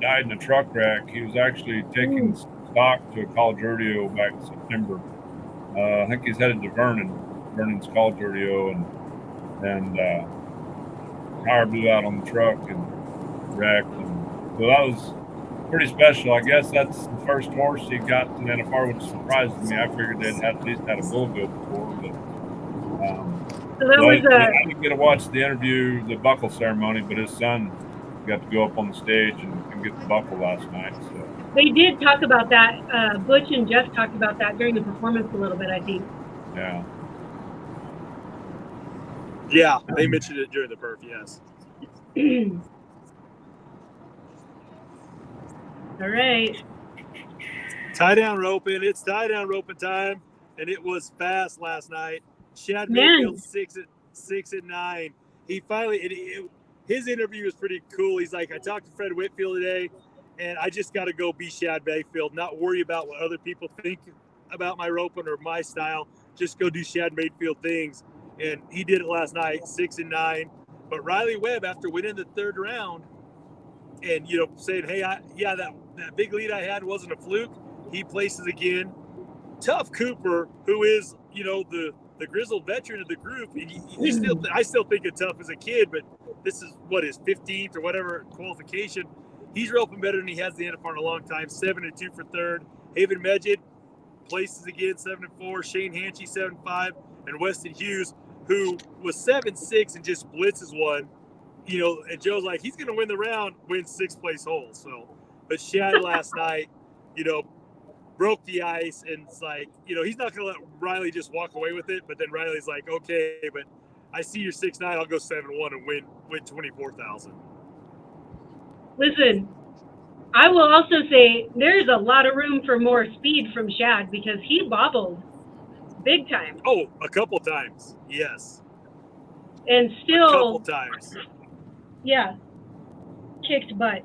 died in a truck wreck. He was actually taking stock to a college rodeo back in September. I think he's headed to Vernon's college rodeo, and tire blew out on the truck and wrecked. And so that was pretty special. I guess that's the first horse he got to the NFR, which surprised me. I figured they'd at least had a bull go before, but I didn't get to watch the interview, the buckle ceremony, but his son got to go up on the stage and get the buckle last night. So they did talk about that. Butch and Jeff talked about that during the performance a little bit, I think. Yeah. Yeah, they mentioned it during the perf, yes. All right. Tie down roping. It's tie down roping time, and it was fast last night. Shad Mayfield 6 at 9. He finally his interview was pretty cool. He's like, I talked to Fred Whitfield today, and I just got to go be Shad Mayfield, not worry about what other people think about my roping or my style. Just go do Shad Mayfield things. And he did it last night, 6-9. But Riley Webb, after winning the third round and, saying, hey, that big lead I had wasn't a fluke, he places again. Tough Cooper, who is, the grizzled veteran of the group, I still think of Tough as a kid, but this is his 15th or whatever qualification. He's roping better than he has the NFR in a long time. 7-2 for third. Haven Medjid places again, 7-4. Shane Hanchy 7-5, and Weston Hughes, who was 7-6 and just blitzes one. And Joe's like, he's going to win the round, win 6th place hole. So, but Shad last night, broke the ice, and it's like, he's not going to let Riley just walk away with it. But then Riley's like, okay, but I see you're 6-9. I'll go 7-1 and win $24,000. Listen, I will also say there's a lot of room for more speed from Shad because he bobbled big time. Oh, a couple times, yes. And still, a couple times. Yeah, kicked butt.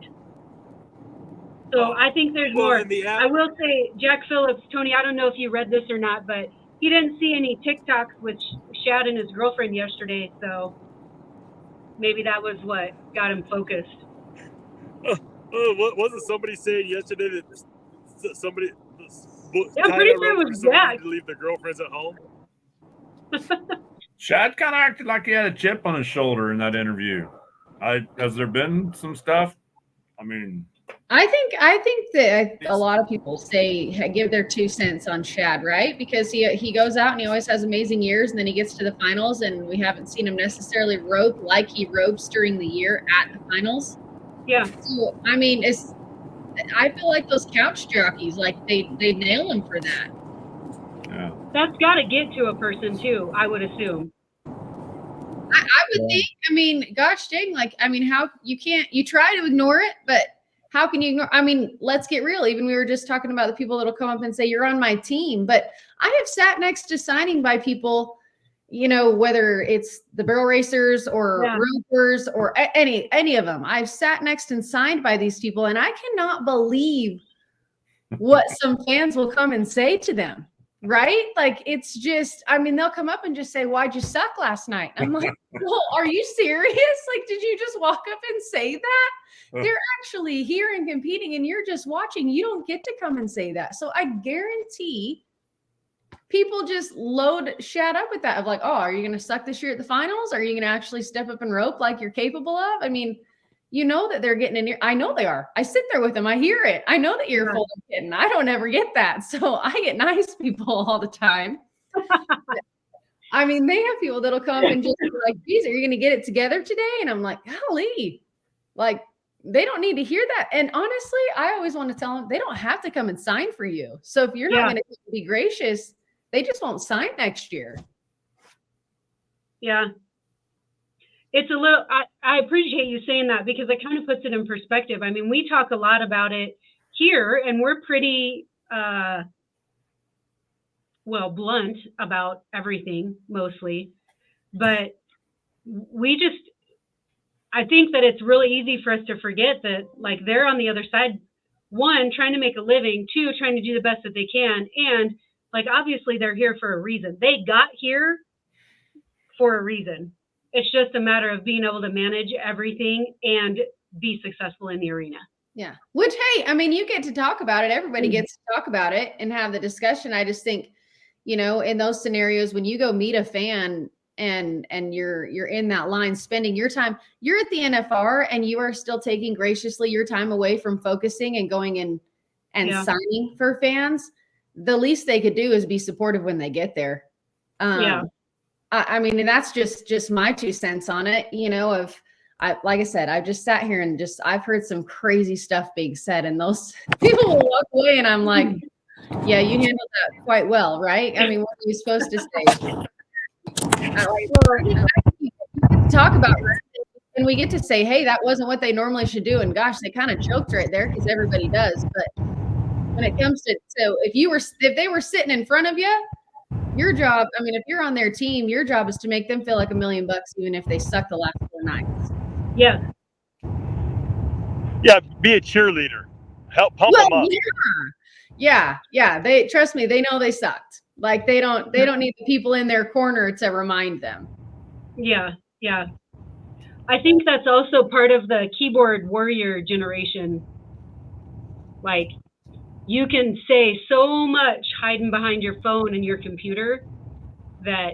So I think there's more. I will say, Jack Phillips, Tony, I don't know if you read this or not, but he didn't see any TikToks with Shad and his girlfriend yesterday, so maybe that was what got him focused. Wasn't somebody saying yesterday that somebody? Yeah, I'm pretty sure it was Jack. To leave their girlfriends at home. Shad kind of acted like he had a chip on his shoulder in that interview. Has there been some stuff? I mean, I think that a lot of people give their 2 cents on Shad, right? Because he goes out and he always has amazing years, and then he gets to the finals, and we haven't seen him necessarily rope like he ropes during the year at the finals. Yeah. So I mean, I feel like those couch jockeys, like they nail him for that. Yeah. That's got to get to a person too, I would assume. I would think. I mean, gosh dang, how you try to ignore it, but how can you ignore? I mean, let's get real. Even we were just talking about the people that'll come up and say, you're on my team. But I have sat next to signing by people, whether it's the barrel racers or ropers or any of them. I've sat next and signed by these people, and I cannot believe what some fans will come and say to them. Right? Like, it's just, I mean, they'll come up and just say, why'd you suck last night? I'm like, well, are you serious? Like, did you just walk up and say that? They're actually here and competing, and you're just watching. You don't get to come and say that. So I guarantee people just load Shad up with that of like, oh, are you going to suck this year at the finals? Are you going to actually step up and rope like you're capable of? I mean, that they're getting in here. I know they are. I sit there with them. I hear it. I know that you're full of kidding. I don't ever get that. So I get nice people all the time. I mean, they have people that'll come and just be like, geez, are you going to get it together today? And I'm like, golly, like, they don't need to hear that. And honestly, I always want to tell them they don't have to come and sign for you. So if you're not going to be gracious, they just won't sign next year. Yeah. It's a little, I appreciate you saying that because it kind of puts it in perspective. I mean, we talk a lot about it here, and we're pretty, blunt about everything mostly, but I think that it's really easy for us to forget that, like, they're on the other side, 1, trying to make a living, 2, trying to do the best that they can. And like, obviously they're here for a reason. They got here for a reason. It's just a matter of being able to manage everything and be successful in the arena. Yeah. Which, hey, I mean, you get to talk about it. Everybody gets to talk about it and have the discussion. I just think, in those scenarios, when you go meet a fan and you're in that line, spending your time, you're at the NFR and you are still taking graciously your time away from focusing and going in and signing for fans. The least they could do is be supportive when they get there. I mean, and that's just my 2 cents on it, like I said, I've just sat here and I've heard some crazy stuff being said, and those people will walk away and I'm like, yeah, you handled that quite well, right? I mean, what are you supposed to say? Talk about it, and we get to say, hey, that wasn't what they normally should do. And gosh, they kind of choked right there because everybody does. But when it comes to, if they were sitting in front of you, your job, I mean, if you're on their team, your job is to make them feel like $1 million, even if they suck the last 4 nights. Yeah. Yeah, be a cheerleader. help pump them up. Yeah. They trust me. They know they sucked. Like they don't need the people in their corner to remind them. Yeah. I think that's also part of the keyboard warrior generation. Like, you can say so much hiding behind your phone and your computer that,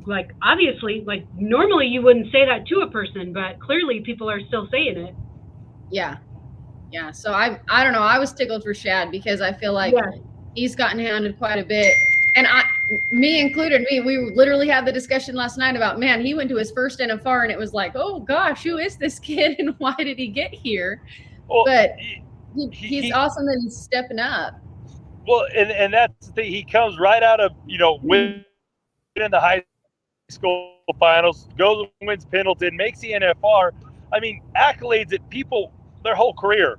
like, obviously, like, normally you wouldn't say that to a person, but clearly people are still saying it. Yeah. So I don't know. I was tickled for Shad because I feel like he's gotten hounded quite a bit. And me included, we literally had the discussion last night about, man, he went to his first NFR and it was like, oh gosh, who is this kid and why did he get here? Well, but he's awesome that he's stepping up. Well, and that's the thing. He comes right out of, winning the high school finals, goes and wins Pendleton, makes the NFR. I mean, accolades that people, their whole career,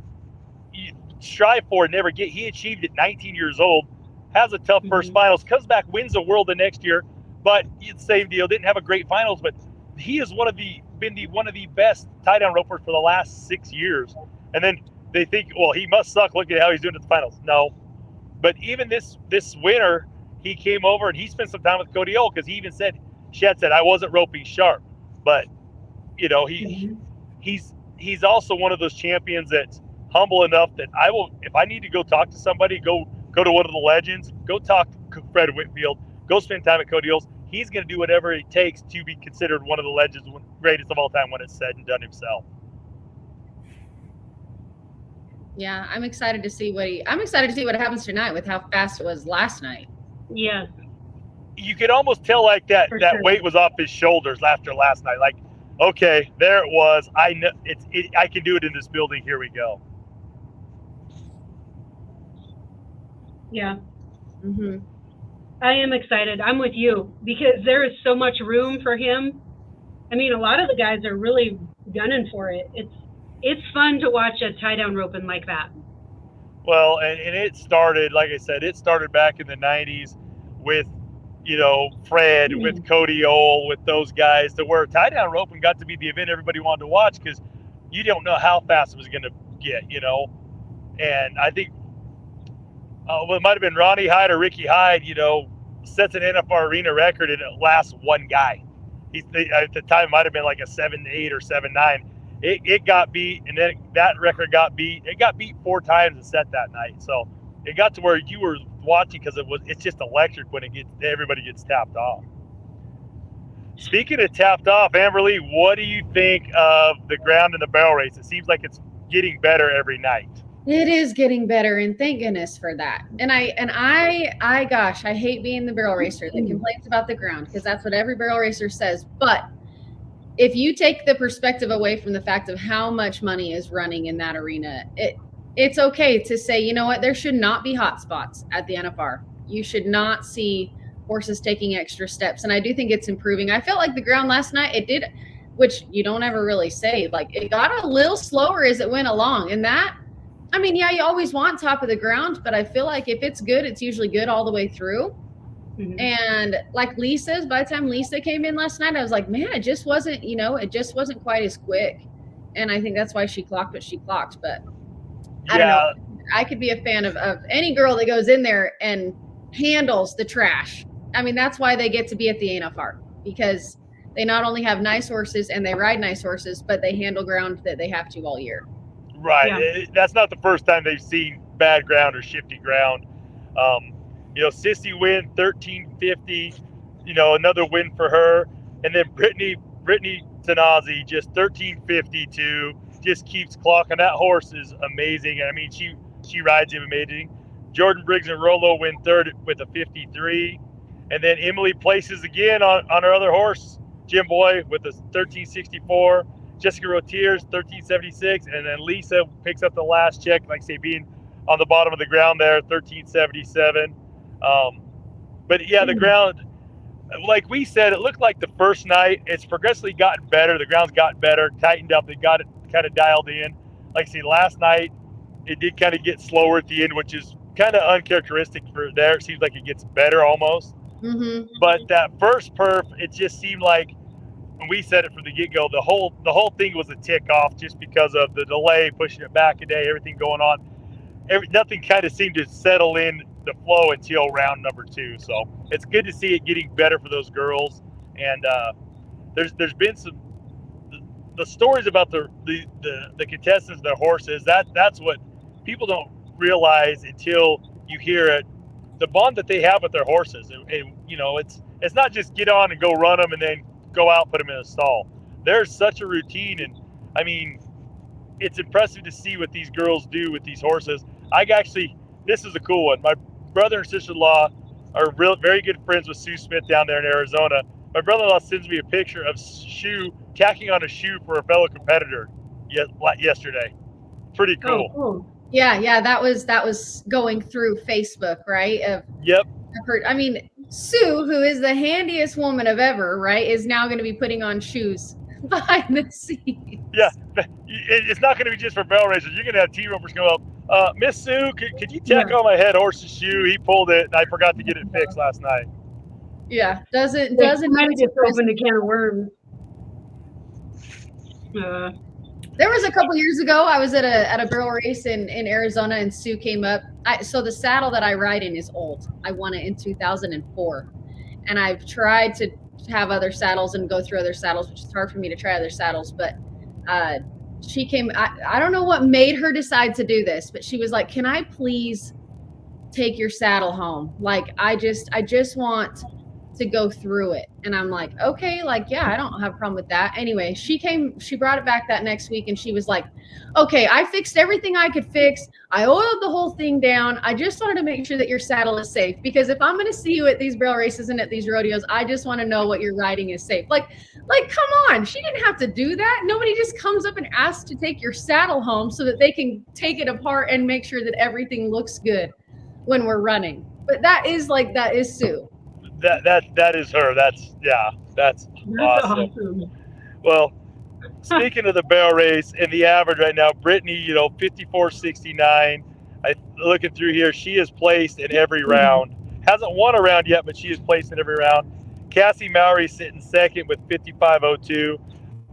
strive for and never get. He achieved at 19 years old, has a tough first finals, comes back, wins the world the next year, but same deal, didn't have a great finals, but he is one of the best tie-down ropers for the last 6 years. And then they think, well, he must suck. Look at how he's doing at the finals. No. But even this winter, he came over and he spent some time with Cody O, because he even said, Shad said, I wasn't roping sharp. But, he's also one of those champions that's humble enough that I will, if I need to go talk to somebody, go to one of the legends, go talk to Fred Whitfield, go spend time at Cody O's. He's going to do whatever it takes to be considered one of the legends, greatest of all time when it's said and done himself. Yeah, I'm excited to see what happens tonight with how fast it was last night. Yeah. You could almost tell like that weight was off his shoulders after last night. Like, okay, there it was. I know I can do it in this building. Here we go. Yeah. I am excited. I'm with you because there is so much room for him. I mean, a lot of the guys are really gunning for it. It's fun to watch a tie-down roping like that. Well, and it started, like I said, it started back in the 90s with, Fred, with Cody Ohl, with those guys, to where tie-down roping got to be the event everybody wanted to watch because you don't know how fast it was going to get, And I think it might have been Ronnie Hyde or Ricky Hyde, sets an NFR arena record and it lasts one guy. At the time, it might have been like a 7.8 or 7.9. It got beat, and then that record got beat. It got beat 4 times and set that night. So it got to where you were watching because it's just electric when everybody gets tapped off. Speaking of tapped off, Amberly, what do you think of the ground and the barrel race? It seems like it's getting better every night. It is getting better, and thank goodness for that. And I gosh, I hate being the barrel racer that complains about the ground because that's what every barrel racer says. But if you take the perspective away from the fact of how much money is running in that arena, it's okay to say, you know what, there should not be hot spots at the NFR. You should not see horses taking extra steps. And I do think it's improving. I felt like the ground last night, it did, which you don't ever really say, like it got a little slower as it went along. And that, I mean, yeah, you always want top of the ground, but I feel like if it's good, it's usually good all the way through. And like Lisa's, by the time Lisa came in last night, I was like, man, it just wasn't, it just wasn't quite as quick. And I think that's why she clocked what she clocked. But I don't know. I could be a fan of any girl that goes in there and handles the trash. I mean, that's why they get to be at the NFR, because they not only have nice horses and they ride nice horses, but they handle ground that they have to all year. Right. Yeah. That's not the first time they've seen bad ground or shifty ground. Sissy win 1350, another win for her. And then Brittany Tanazi just 1352, just keeps clocking. That horse is amazing. I mean, she rides him amazing. Jordan Briggs and Rolo win third with a 53. And then Emily places again on her other horse, Jim Boy, with a 1364. Jessica Rotiers, 1376. And then Lisa picks up the last check, like say, being on the bottom of the ground there, 1377. But yeah, the ground, like we said, it looked like the first night. It's progressively gotten better. The ground's gotten better, tightened up. They got it kind of dialed in. Like I say, last night, it did kind of get slower at the end, which is kind of uncharacteristic for there. It seems like it gets better almost. But that first perf, it just seemed like, when we said it from the get-go, the whole thing was a tick off just because of the delay, pushing it back a day, everything going on. nothing kind of seemed to settle in the flow until round number 2. So it's good to see it getting better for those girls. And there's been some the stories about the contestants, their horses. That's what people don't realize until you hear it. The bond that they have with their horses, and it's not just get on and go run them and then go out put them in a stall. There's such a routine, and I mean, it's impressive to see what these girls do with these horses. This is a cool one. My brother and sister-in-law are very good friends with Sue Smith down there in Arizona. My brother-in-law sends me a picture of tacking on a shoe for a fellow competitor yesterday. Pretty cool. Oh, cool. Yeah, that was going through Facebook, right? Yep. I've heard. I mean, Sue, who is the handiest woman of ever, right, is now going to be putting on shoes behind the scenes. Yeah, it's not going to be just for barrel racers. You're going to have team ropers come up. Miss Sue, could you tack on my head horse's shoe? He pulled it, and I forgot to get it fixed last night. Yeah, doesn't Might just open a can of worms. There was a couple years ago, I was at a barrel race in Arizona, and Sue came up. So the saddle that I ride in is old. I won it in 2004, and I've tried to have other saddles and go through other saddles, which is hard for me to try other saddles. But she came. I don't know what made her decide to do this, but she was like, "Can I please take your saddle home? Like, I just want to go through it." And I'm like, okay, like, yeah, I don't have a problem with that. Anyway, she brought it back that next week, and she was like, okay, I fixed everything I could fix. I oiled the whole thing down. I just wanted to make sure that your saddle is safe, because if I'm going to see you at these barrel races and at these rodeos, I just want to know what you're riding is safe. Like, come on. She didn't have to do that. Nobody just comes up and asks to take your saddle home so that they can take it apart and make sure that everything looks good when we're running. But that is Sue. That is her. That's awesome. Well, speaking of the barrel race and the average right now, Brittany, 54.69. Looking through here, she is placed in every round. Hasn't won a round yet, but she is placed in every round. Cassie Mowry sitting second with 55.02.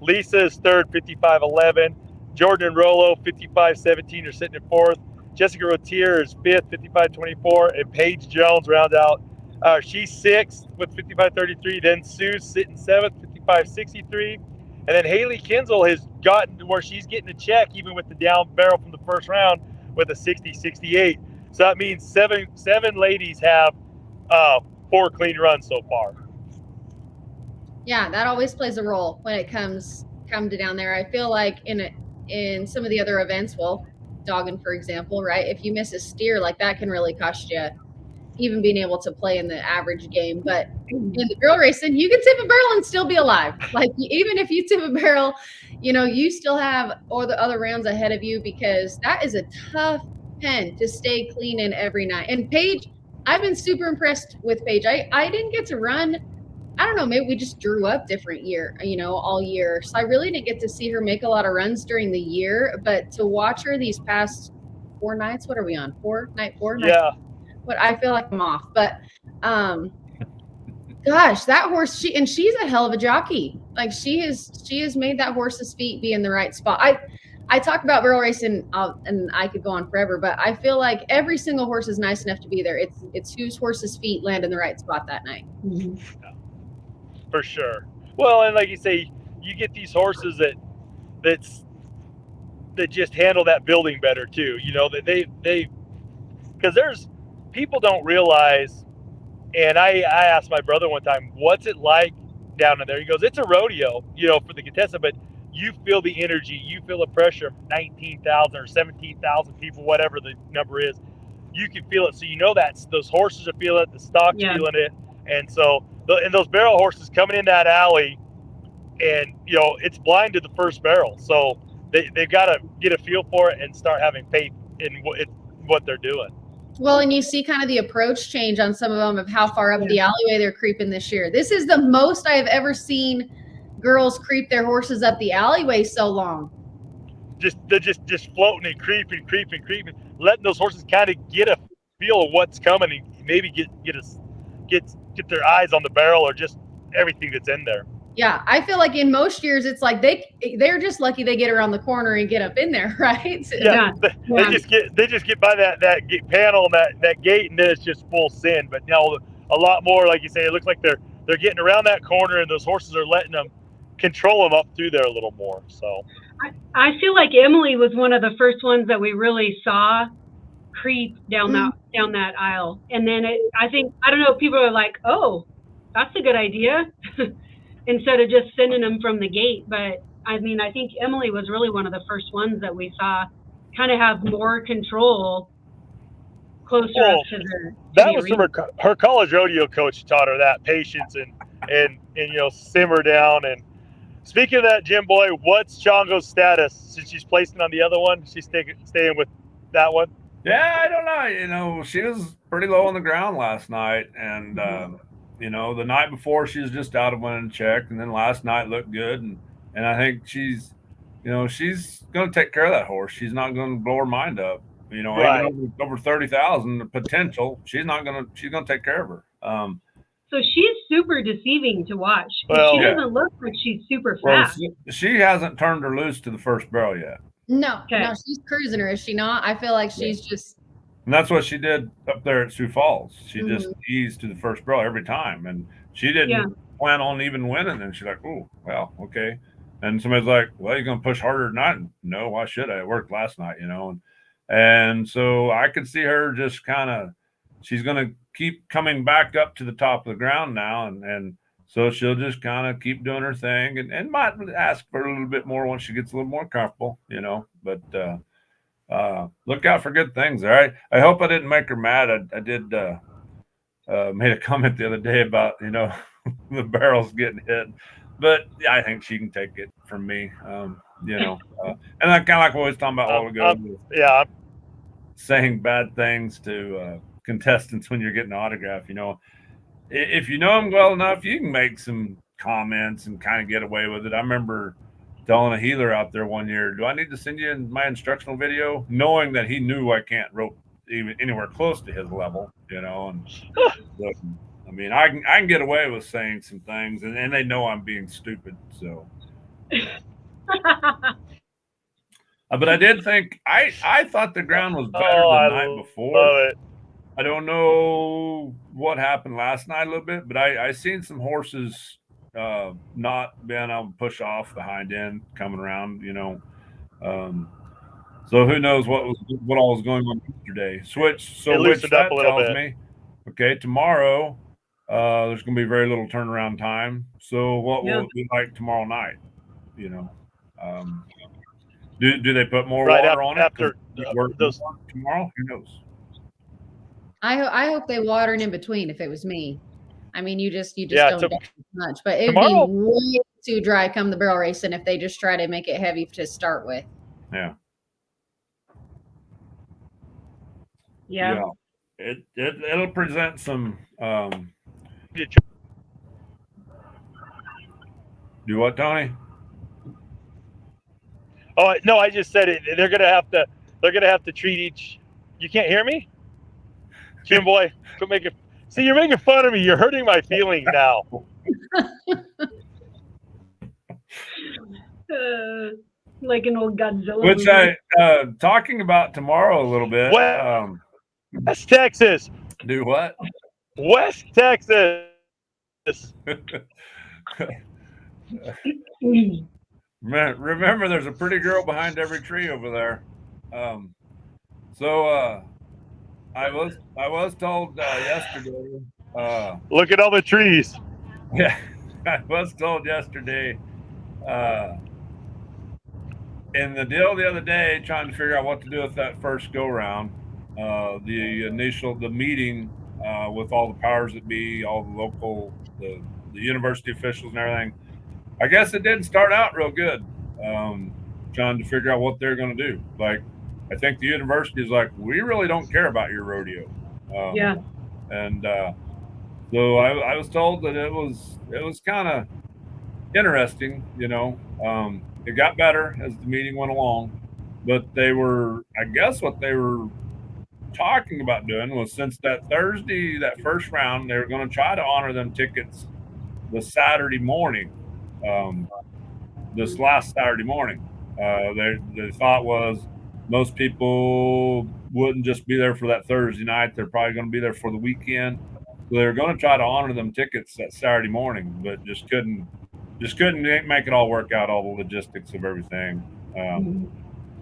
Lisa is third, 55.11. Jordan and Rollo, 55.17, are sitting in fourth. Jessica Rotier is fifth, 55.24, and Paige Jones round out. She's sixth with 55.33. Then Sue's sitting seventh, 55.63. And then Haley Kinzel has gotten to where she's getting a check even with the down barrel from the first round with a 60.68. So that means seven ladies have 4 clean runs so far. Yeah, that always plays a role when it comes to down there. I feel like in some of the other events, well, dogging, for example, right? If you miss a steer, like, that can really cost you even being able to play in the average game. But in the barrel racing, you can tip a barrel and still be alive. Like, even if you tip a barrel, you still have all the other rounds ahead of you, because that is a tough pen to stay clean in every night. And Paige, I've been super impressed with Paige. I didn't get to run. I don't know, maybe we just drew up different all year. So I really didn't get to see her make a lot of runs during the year, but to watch her these past 4 nights, what are we on? Night four? Yeah. But I feel like I'm off. But gosh, that horse, she's a hell of a jockey. Like, she has made that horse's feet be in the right spot. I talk about barrel racing, and I could go on forever, but I feel like every single horse is nice enough to be there. It's whose horse's feet land in the right spot that night. Mm-hmm. For sure. Well, and like you say, you get these horses that just handle that building better too. That they because there's people don't realize. And I asked my brother one time, what's it like down in there? He goes, it's a rodeo, for the contestant, but you feel the energy, you feel the pressure of 19,000 or 17,000 people, whatever the number is. You can feel it. So that those horses are feeling it, the stock's feeling it. And so, and those barrel horses coming in that alley, and it's blind to the first barrel. So they've got to get a feel for it and start having faith in what they're doing. Well, and you see kind of the approach change on some of them of how far up the alleyway they're creeping this year. This is the most I have ever seen girls creep their horses up the alleyway so long. They're just floating and creeping, letting those horses kind of get a feel of what's coming and maybe get their eyes on the barrel or just everything that's in there. Yeah, I feel like in most years it's like they're just lucky they get around the corner and get up in there, right? Yeah, Yeah. they just get by that panel and that gate, and then it's just full sin. But now a lot more, like you say, it looks like they're getting around that corner, and those horses are letting them control them up through there a little more. So I feel like Emily was one of the first ones that we really saw creep down that aisle, and then I think, I don't know, people are like, oh, that's a good idea, instead of just sending them from the gate. But I mean, I think Emily was really one of the first ones that we saw kind of have more control closer up to that was from her college rodeo coach taught her that patience and simmer down. And speaking of that, Jim Boy, what's Chongo's status since she's placing on the other one? She's staying with that one? Yeah, I don't know. She was pretty low on the ground last night, and the night before she was just out of winning check, and then last night looked good, and I think she's going to take care of that horse. She's not going to blow her mind up. Right. Even over 30,000 potential, she's going to take care of her. So she's super deceiving to watch. Well, she doesn't look like she's super fast. Well, she hasn't turned her loose to the first barrel yet. No, she's cruising her, is she not? I feel like she's just. And that's what she did up there at Sioux Falls. She just eased to the first barrel every time, and she didn't plan on even winning. And she's like, "Oh, well, okay." And somebody's like, "Well, you're gonna push harder tonight?" No, why should I? It worked last night, And so I could see her just kind of. She's gonna keep coming back up to the top of the ground now, and so she'll just kind of keep doing her thing, and might ask for a little bit more once she gets a little more comfortable, But look out for good things there. I hope I didn't make her mad. I did made a comment the other day about the barrels getting hit, but I think she can take it from me. And I kind of like what we was talking about a while ago. Saying bad things to contestants when you're getting an autograph. If you know them well enough, you can make some comments and kind of get away with it. I remember telling a healer out there one year, "Do I need to send you my instructional video?" Knowing that he knew I can't rope even anywhere close to his level, And so, I mean, I can get away with saying some things, and they know I'm being stupid. So, but I did think I thought the ground was better the night before. I don't know what happened last night a little bit, but I seen some horses not being able to push off the hind end coming around, so who knows what all was going on yesterday. Which that tells me, okay, tomorrow there's going to be very little turnaround time. So what will it be like tomorrow night? Do they put more water on it after those tomorrow? Who knows? I hope they watered in between. If it was me, I mean, you just don't do much, but it would be way too dry come the barrel racing if they just try to make it heavy to start with. Yeah. It'll present some. Do what, Tony? Oh no, I just said it. They're gonna have to treat each. You can't hear me, Jim Boy. Quit making. See, you're making fun of me. You're hurting my feelings now. Like an old Godzilla. Which talking about tomorrow a little bit. West Texas. Do what? West Texas. Remember, there's a pretty girl behind every tree over there. So I was told yesterday. Look at all the trees. Yeah, I was told yesterday. In the deal the other day, trying to figure out what to do with that first go round, the meeting with all the powers that be, all the local, the university officials and everything. I guess it didn't start out real good. Trying to figure out what they're going to do. Like, I think the university is like, we really don't care about your rodeo. And so I was told that it was kind of interesting, It got better as the meeting went along, but I guess what they were talking about doing was, since that Thursday, that first round, they were going to try to honor them tickets the Saturday morning. this last Saturday morning. The thought was most people wouldn't just be there for that Thursday night. They're probably going to be there for the weekend. So they're going to try to honor them tickets that Saturday morning, but just couldn't make it all work out, all the logistics of everything. So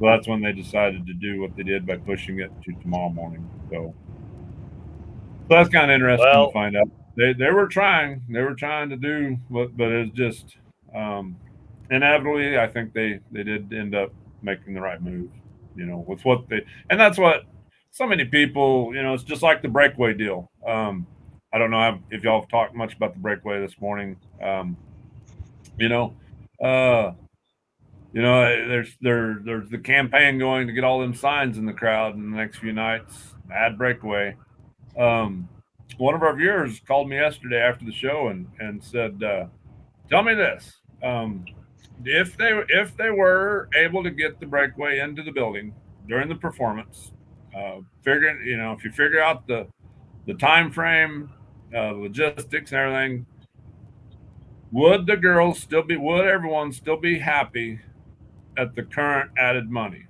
that's when they decided to do what they did by pushing it to tomorrow morning. So that's kind of interesting to find out. They were trying to do what, but it's just inevitably, I think they did end up making the right move, with what and that's what so many people, it's just like the breakaway deal. I don't know if y'all have talked much about the breakaway this morning. There's the campaign going to get all them signs in the crowd in the next few nights. Add breakaway. One of our viewers called me yesterday after the show and said, "Tell me this: if they were able to get the breakaway into the building during the performance, if you figure out the time frame, logistics, and everything, would everyone still be happy at the current added money?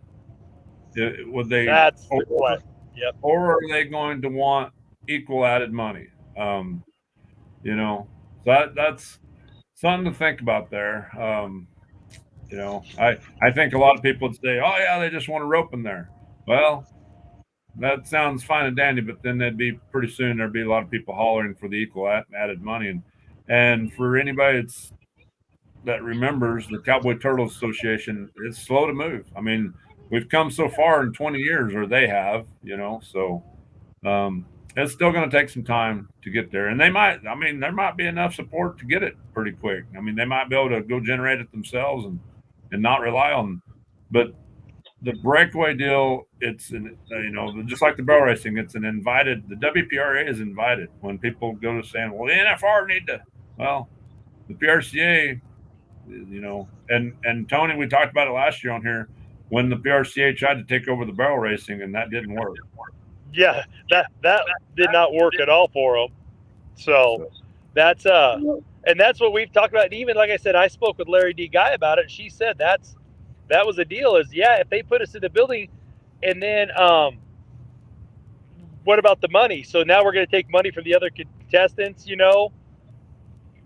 Would they? That's the question. Yep. Or are they going to want equal added money? That's something to think about there. I think a lot of people would say, "Oh yeah, they just want a rope in there." Well, that sounds fine and dandy, but then there'd be a lot of people hollering for the equal added money, and for anybody that remembers, the Cowboy Turtles Association is slow to move. I mean, we've come so far in 20 years, or they have, so it's still going to take some time to get there. And there might be enough support to get it pretty quick. I mean, they might be able to go generate it themselves and not rely on, but the breakaway deal, it's just like the barrel racing, it's the WPRA is invited. When people go to saying, well, the NFR the PRCA, and Tony, we talked about it last year on here when the PRCA tried to take over the barrel racing, and that didn't work. Yeah, that did not work at all for them. So that's and that's what we've talked about. And even like I said, I spoke with Larry D. Guy about it. She said that was the deal. Is if they put us in the building, and then what about the money? So now we're going to take money from the other contestants,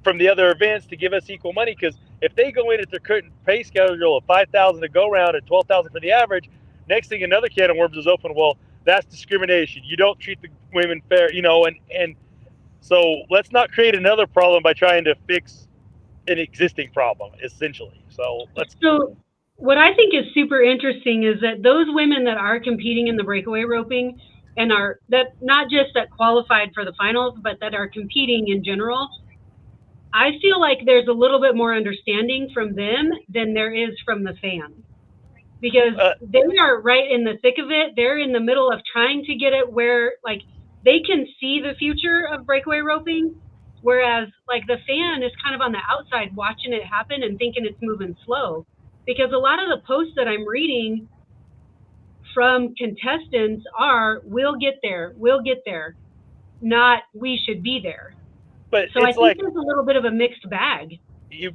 from the other events to give us equal money. Because if they go in at their current pay schedule of $5,000 to go around and $12,000 for the average, next thing another can of worms is open. Well, that's discrimination. You don't treat the women fair, and so let's not create another problem by trying to fix an existing problem, essentially. So what I think is super interesting is that those women that are competing in the breakaway roping and that not just that qualified for the finals, but that are competing in general, I feel like there's a little bit more understanding from them than there is from the fans. Because they are right in the thick of it. They're in the middle of trying to get it where, they can see the future of breakaway roping, whereas, the fan is kind of on the outside watching it happen and thinking it's moving slow. Because a lot of the posts that I'm reading from contestants are, we'll get there, not we should be there. But so I think there's a little bit of a mixed bag.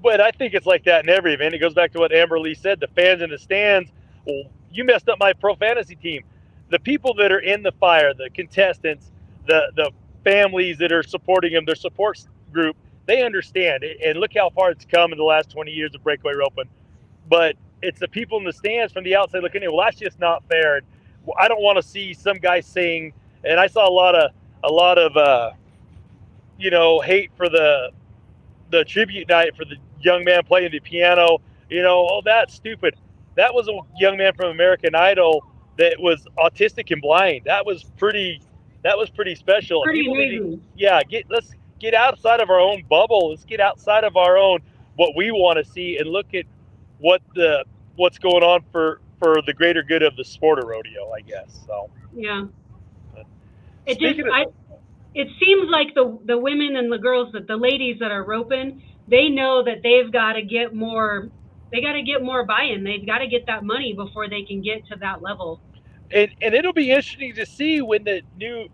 But I think it's like that in every event. It goes back to what Amber Lee said, the fans in the stands. Well, you messed up my pro fantasy team. The people that are in the fire, the contestants, the families that are supporting them, their support group, they understand it. And look how far it's come in the last 20 years of breakaway roping. But it's the people in the stands from the outside looking in. Well, that's just not fair. And I don't want to see some guy saying, and I saw a lot of hate for the tribute night for the young man playing the piano. Oh, that's stupid. That was a young man from American Idol that was autistic and blind. That was pretty special. Pretty amazing. Let's get outside of our own bubble. Let's get outside of our own what we want to see and look at what's going on for the greater good of the sport of rodeo, I guess. So yeah. It seems like the women and the girls, the ladies that are roping, they know that they've got to get more. They got to get more buy-in. They've got to get that money before they can get to that level. And it'll be interesting to see when the new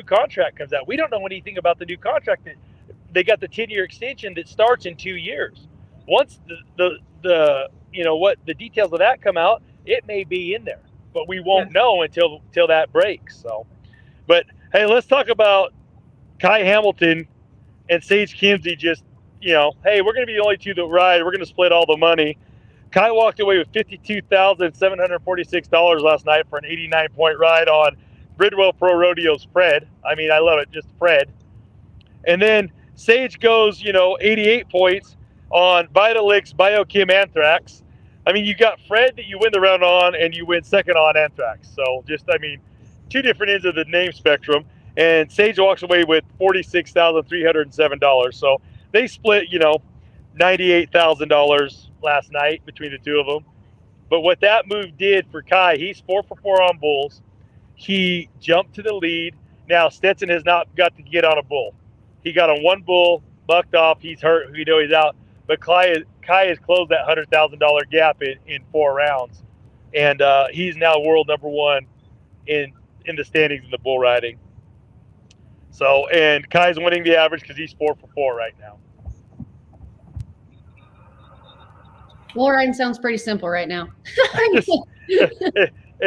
contract comes out. We don't know anything about the new contract. They got the 10-year extension that starts in 2 years. once the what the details of that come out, it may be in there, but we won't know until that breaks. So, but hey, let's talk about Kai Hamilton and Sage Kimsey. Just hey, we're going to be the only two that ride. We're going to split all the money. Kai walked away with $52,746 last night for an 89-point ride on Bridwell Pro Rodeo's Fred. I mean, I love it, just Fred. And then Sage goes, 88 points on Vitalix Biochem Anthrax. I mean, you got Fred that you win the round on, and you win second on Anthrax. So two different ends of the name spectrum. And Sage walks away with $46,307. So they split, $98,000 last night between the two of them. But what that move did for Kai, he's 4 for 4 on bulls. He jumped to the lead. Now Stetson has not got to get on a bull. He got on one bull, bucked off. He's hurt. He's out. But Kai has closed that $100,000 gap in 4 rounds, and he's now world number 1 in the standings in the bull riding. So, and Kai's winning the average because he's 4 for 4 right now. Bull riding sounds pretty simple right now. If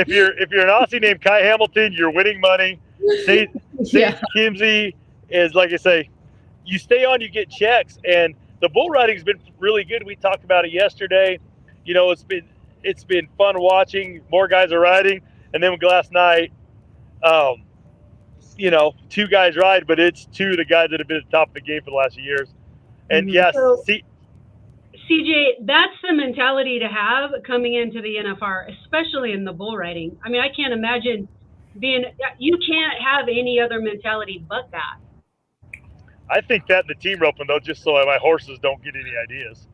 you're an Aussie named Kai Hamilton, you're winning money. Sage Kimsey is, like I say, you stay on, you get checks, and the bull riding's been really good. We talked about it yesterday. It's been fun watching. More guys are riding, and then last night, 2 guys ride, but it's 2 of the guys that have been at the top of the game for the last few years. And CJ, that's the mentality to have coming into the NFR, especially in the bull riding. I mean, I can't imagine you can't have any other mentality but that. I think that in the team roping, though, just so my horses don't get any ideas.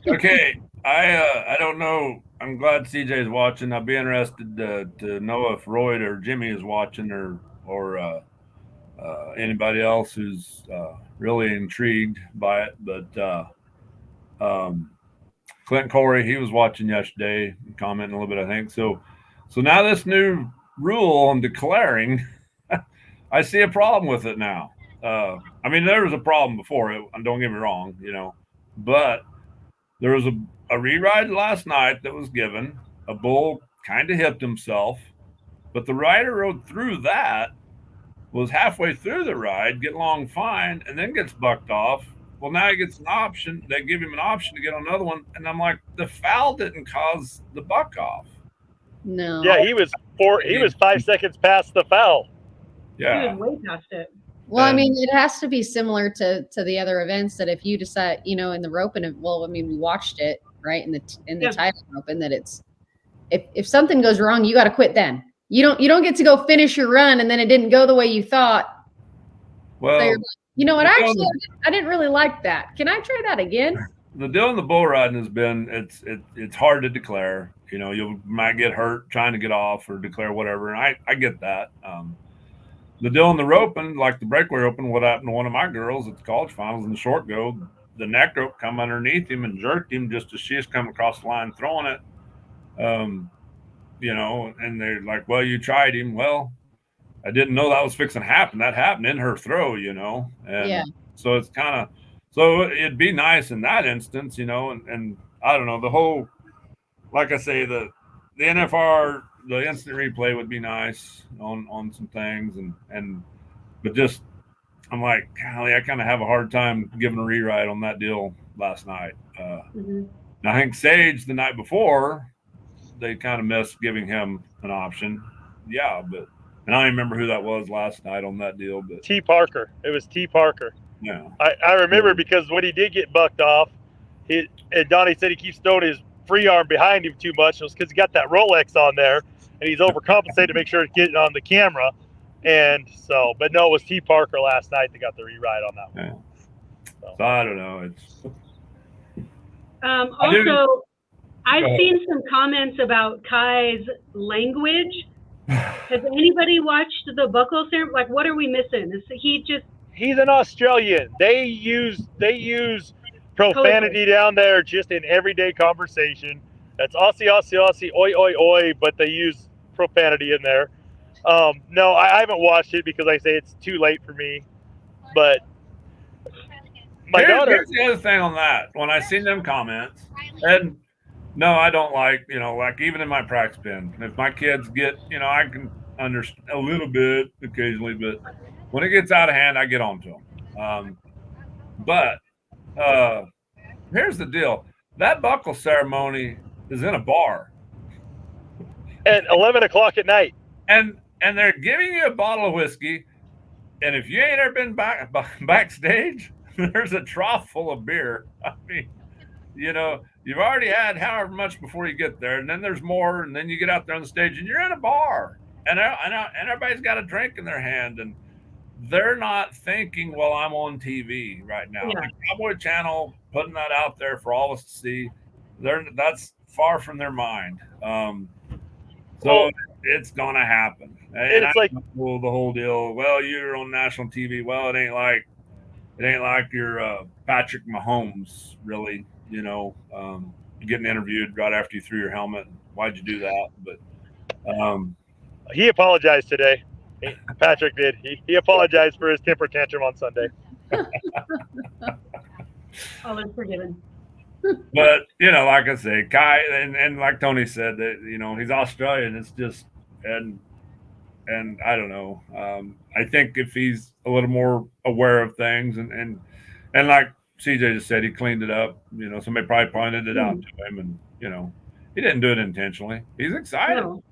Okay, I don't know. I'm glad CJ's watching. I'll be interested to know if Roy or Jimmy is watching or anybody else who's really intrigued by it. But Clint Corey, he was watching yesterday, commenting a little bit, I think. So now this new rule on declaring, I see a problem with it now. I mean, there was a problem before it, don't get me wrong, but there was a re-ride last night that was given. A bull kind of hipped himself, but the rider rode through that, was halfway through the ride, get along fine, and then gets bucked off. Well, now he gets an option. They give him an option to get on another one. And I'm like, the foul didn't cause the buck off. No. Yeah, he was 5 seconds past the foul. Yeah. He was way past it. Well, I mean, it has to be similar to the other events that if you decide, in the roping, we watched it, right? In the title roping, that it's if something goes wrong, you got to quit then. You don't get to go finish your run and then it didn't go the way you thought. Well, so you know what? Actually, I didn't really like that. Can I try that again? The deal in the bull riding has been it's hard to declare. You might get hurt trying to get off or declare whatever. And I get that. The deal in the roping, like the breakaway open, what happened to one of my girls at the college finals in the short go, the neck rope come underneath him and jerked him just as she's come across the line throwing it. And they're like, well, you tried him. Well, I didn't know that was fixing to happen. That happened in her throw, And so it's so it'd be nice in that instance, and I don't know, the whole, like I say, the NFR, the instant replay would be nice on some things but just, I'm like, golly, I kind of have a hard time giving a rewrite on that deal last night. Now, I think Sage the night before, they kind of missed giving him an option. Yeah, and I don't remember who that was last night on that deal. But T. Parker. It was T. Parker. Yeah. I remember because when he did get bucked off, and Donnie said he keeps throwing his free arm behind him too much. It was because he got that Rolex on there, and he's overcompensating to make sure it's getting on the camera. And so, but no, it was T. Parker last night that got the re-ride on that one. Yeah. So I don't know. Also, I've seen some comments about Kai's language. Has anybody watched the buckle ceremony? Like, what are we missing? He's an Australian. They use profanity down there just in everyday conversation. That's Aussie, oi, oi, oi, but they use profanity in there. No, I haven't watched it because I say it's too late for me. But my daughter. Here's the other thing on that. When I seen them comments, and no, I don't like, like even in my practice pen, if my kids get, I can understand a little bit occasionally, but when it gets out of hand, I get on to them. But here's the deal. That buckle ceremony is in a bar. At 11 o'clock at night. And they're giving you a bottle of whiskey. And if you ain't ever been backstage, there's a trough full of beer. I mean, you've already had however much before you get there, and then there's more, and then you get out there on the stage, and you're in a bar, and everybody's got a drink in their hand, and they're not thinking, well, I'm on TV right now. Yeah. The Cowboy Channel putting that out there for all of us to see, that's far from their mind. So it's going to happen. And it's like the whole deal. Well, you're on national TV. Well, it ain't like you're Patrick Mahomes, really. Getting interviewed right after you threw your helmet. Why'd you do that? But he apologized today. Patrick did. He apologized for his temper tantrum on Sunday. All is forgiven. But like I say, Kai, and like Tony said, that he's Australian. It's just and I don't know. I think if he's a little more aware of things, and like CJ just said, he cleaned it up. Somebody probably pointed it out to him, and he didn't do it intentionally. He's excited. No.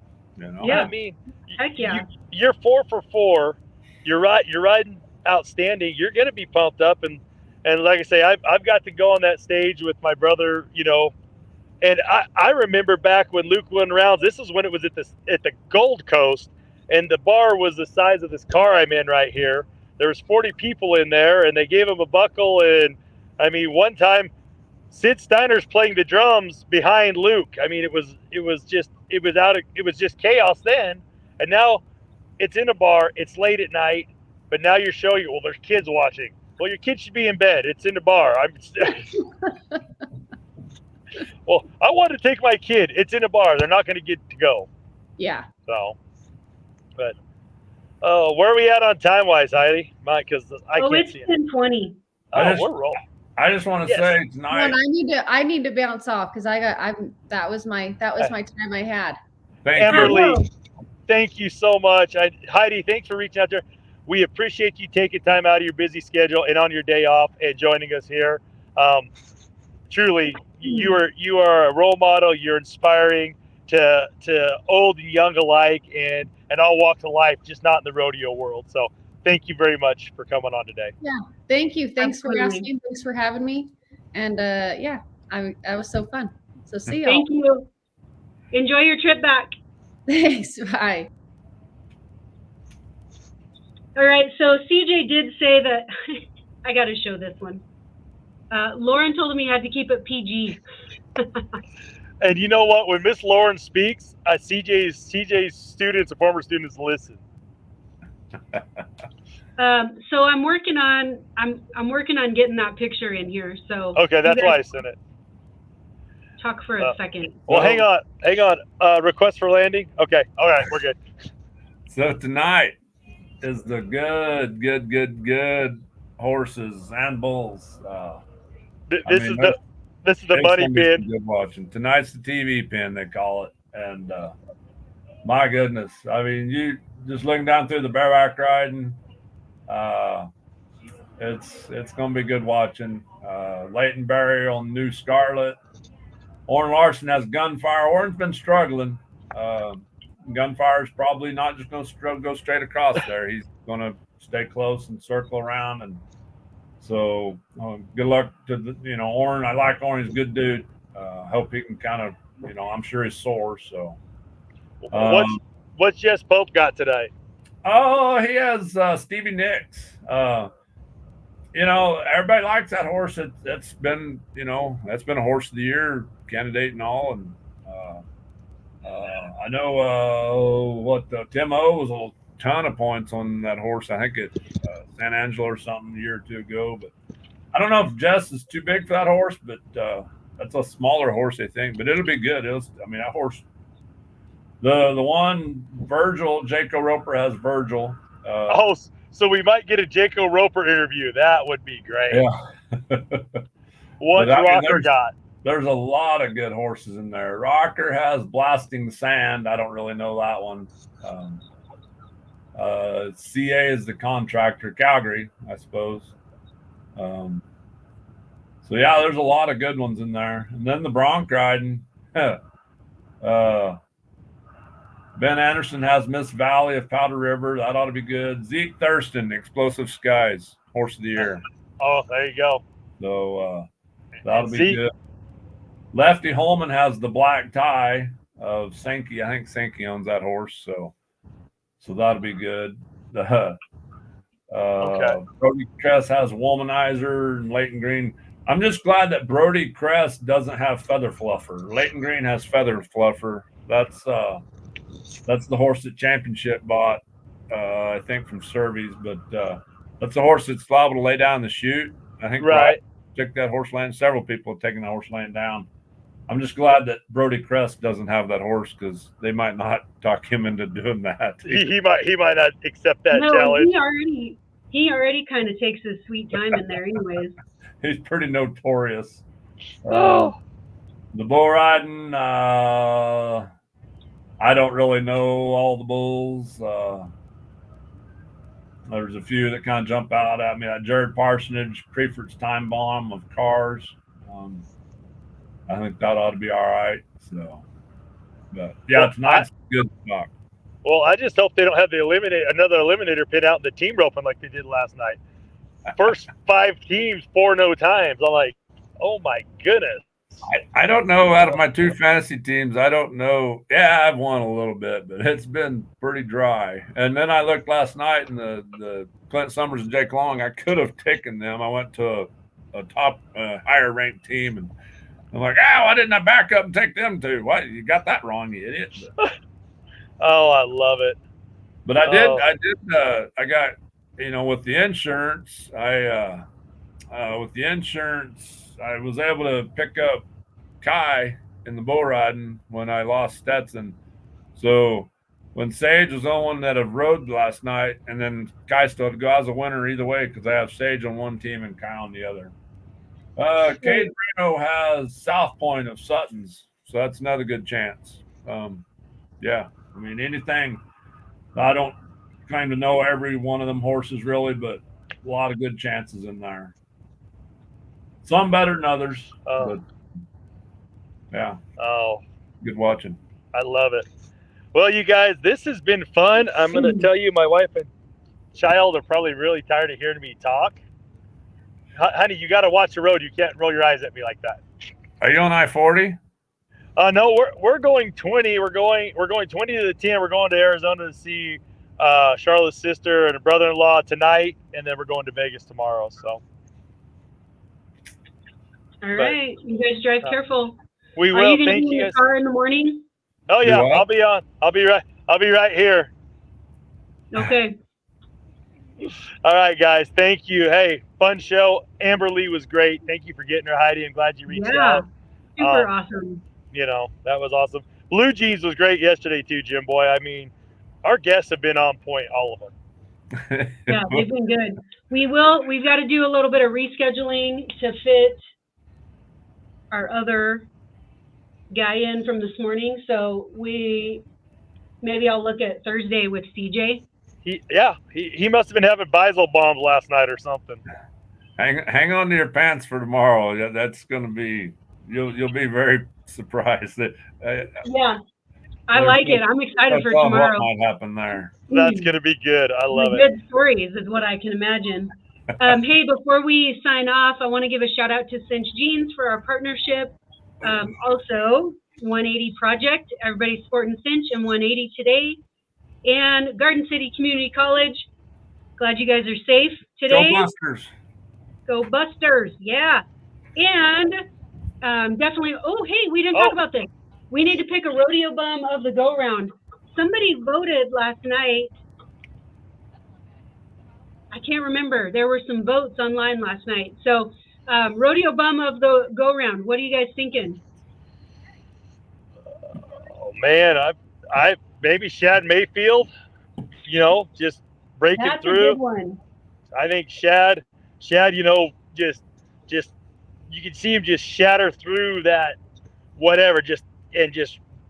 Yeah, I mean, heck yeah. You're 4 for 4. You're right. You're riding outstanding. You're going to be pumped up, and like I say, I've got to go on that stage with my brother. And I remember back when Luke won rounds. This is when it was at the Gold Coast, and the bar was the size of this car I'm in right here. There was 40 people in there, and they gave him a buckle. And I mean, one time, Sid Steiner's playing the drums behind Luke. I mean, it was just chaos then. And now it's in a bar. It's late at night, but now you're showing well, there's kids watching. Well, your kid should be in bed. It's in the bar. Well, I want to take my kid. It's in a bar. They're not going to get to go. Yeah. So, but where are we at on time wise, Heidi? Mike, because I can't see it. It's 10:20. We're rolling. I just want to say tonight. I need to bounce off because that was my time I had. Amberly, thank you so much. Heidi, thanks for reaching out there. We appreciate you taking time out of your busy schedule and on your day off and joining us here. Truly, you are a role model. You're inspiring to old and young alike, and all walks of life, just not in the rodeo world. So thank you very much for coming on today. Yeah, thank you. Thanks Absolutely. for asking. Thanks for having me. And that was so fun. So see you. Thank you. Enjoy your trip back. Thanks. Bye. All right, so CJ did say that I got to show this one. Lauren told him he had to keep it PG. And you know what? When Miss Lauren speaks, CJ's students, or former students, listen. So I'm working on getting that picture in here. So okay, that's why I sent it. Talk for a second. Well, hang on. Request for landing. Okay, all right, we're good. So tonight is the good horses and bulls. This is the money pin. Good watching. Tonight's the TV pin, they call it. And my goodness, I mean, you just looking down through the bareback riding. It's going to be good watching. Leighton Berry on New Scarlet. Orrin Larson has Gunfire. Orrin's been struggling. Gunfire's probably not just going to go straight across there. He's going to stay close and circle around. And so good luck to Orrin. I like Orrin. He's a good dude. Hope he can kind of, I'm sure he's sore. So what's Jess Pope got today? Oh, he has Stevie Nicks. Everybody likes that horse. That's been a horse of the year candidate and all. And I know Tim O was a ton of points on that horse. I think at San Angelo or something a year or two ago. But I don't know if Jess is too big for that horse, but that's a smaller horse, I think. But it'll be good. That horse. The one Virgil, Jaco Roper has Virgil. So we might get a Jaco Roper interview. That would be great. Yeah. What's Rocker got? There's a lot of good horses in there. Rocker has Blasting the Sand. I don't really know that one. CA is the contractor, Calgary, I suppose. So yeah, there's a lot of good ones in there. And then the bronc riding. Ben Anderson has Miss Valley of Powder River. That ought to be good. Zeke Thurston, Explosive Skies, Horse of the Year. Oh, there you go. So that'll be good. Lefty Holman has the Black Tie of Sankey. I think Sankey owns that horse, so that'll be good. Okay. Brody Cress has Womanizer and Leighton Green. I'm just glad that Brody Cress doesn't have Feather Fluffer. Leighton Green has Feather Fluffer. That's the horse that Championship bought, I think from Surveys, but that's a horse that's liable to lay down the chute. I think right. Took that horse laying. Several people have taken that horse laying down. I'm just glad that Brody Crest doesn't have that horse because they might not talk him into doing that. He might not accept that challenge. He already kind of takes his sweet time in there, anyways. He's pretty notorious. The bull riding, I don't really know all the bulls. There's a few that kind of jump out at me. Jared Parsonage, Preference Time Bomb of Cars. I think that ought to be all right. So, but yeah, tonight's a good talk. Well, I just hope they don't have another eliminator pin out in the team roping like they did last night. First 5 teams, 4-0 times. I'm like, oh my goodness. I don't know. Out of my 2 fantasy teams, I don't know. Yeah, I've won a little bit, but it's been pretty dry. And then I looked last night, and the Clint Summers and Jake Long, I could have taken them. I went to a top higher ranked team, and I'm like, why didn't I back up and take them too? What? You got that wrong, you idiot. Oh, I love it. But I did. I got, with the insurance, I was able to pick up Kai in the bull riding when I lost Stetson. So when Sage was on one that have rode last night, and then Kai still had to go, I was a winner either way because I have Sage on one team and Kai on the other. Cade Reno has South Point of Sutton's, so that's another good chance. Yeah, I mean, anything. I don't claim to know every one of them horses really, but a lot of good chances in there. Some better than others, but yeah. Oh, good watching. I love it. Well, you guys, this has been fun. I'm going to tell you, my wife and child are probably really tired of hearing me talk. Honey, you got to watch the road. You can't roll your eyes at me like that. Are you on I-40? No, we're going 20. We're going 20 to the 10. We're going to Arizona to see Charlotte's sister and her brother-in-law tonight, and then we're going to Vegas tomorrow. So. All right, you guys drive careful. We will. Are you going to Thank be in you your car in the morning? Oh yeah, I'll be on. I'll be right here. Okay. All right, guys. Thank you. Hey, fun show. Amber Lee was great. Thank you for getting her, Heidi. I'm glad you reached out. Super awesome. That was awesome. Blue Jeans was great yesterday too, Jim Boy. I mean, our guests have been on point, all of them. Yeah, they've been good. We've got to do a little bit of rescheduling to fit our other guy in from this morning. So maybe I'll look at Thursday with CJ. He must have been having Beisel bombs last night or something. Hang on to your pants for tomorrow. Yeah, that's going to be you'll be very surprised. Yeah, I like it. I'm excited for tomorrow. What might happen there? That's going to be good. I love it. Good stories is what I can imagine. Hey, before we sign off, I want to give a shout out to Cinch Jeans for our partnership. Also, 180 Project, everybody's sporting Cinch and 180 today. And Garden City Community College. Glad you guys are safe today. Go Busters. Go Busters, yeah. And definitely, hey, we didn't talk about this. We need to pick a rodeo bum of the go-round. Somebody voted last night. I can't remember. There were some votes online last night. So, rodeo bum of the go-round. What are you guys thinking? Oh man, I maybe Shad Mayfield. Just breaking That's a through. good one. I think Shad, you know, just you can see him just shatter through that whatever, just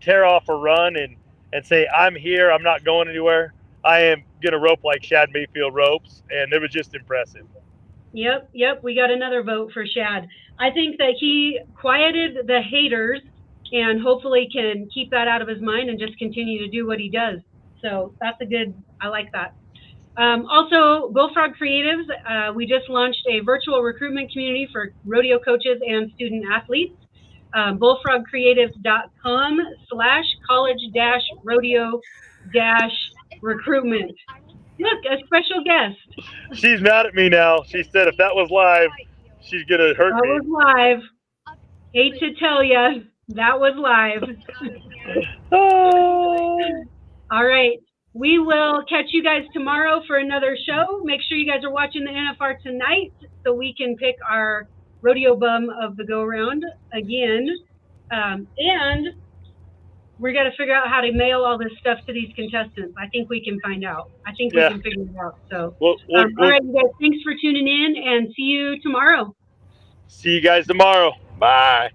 tear off a run and say, I'm here, I'm not going anywhere. I am gonna rope like Shad Mayfield ropes, and it was just impressive. Yep, we got another vote for Shad. I think that he quieted the haters and hopefully can keep that out of his mind and just continue to do what he does. So that's I like that. Also, Bullfrog Creatives, we just launched a virtual recruitment community for rodeo coaches and student athletes. bullfrogcreatives.com/college-rodeo-recruitment. Look, a special guest. She's mad at me now. She said if that was live, she's gonna hurt me. That was live. Hate to tell you, that was live. All right. We will catch you guys tomorrow for another show. Make sure you guys are watching the NFR tonight so we can pick our rodeo bum of the go-round again. And we got to figure out how to mail all this stuff to these contestants. I think we can find out. I think we can figure it out. So, all right, you guys, thanks for tuning in and see you tomorrow. See you guys tomorrow. Bye.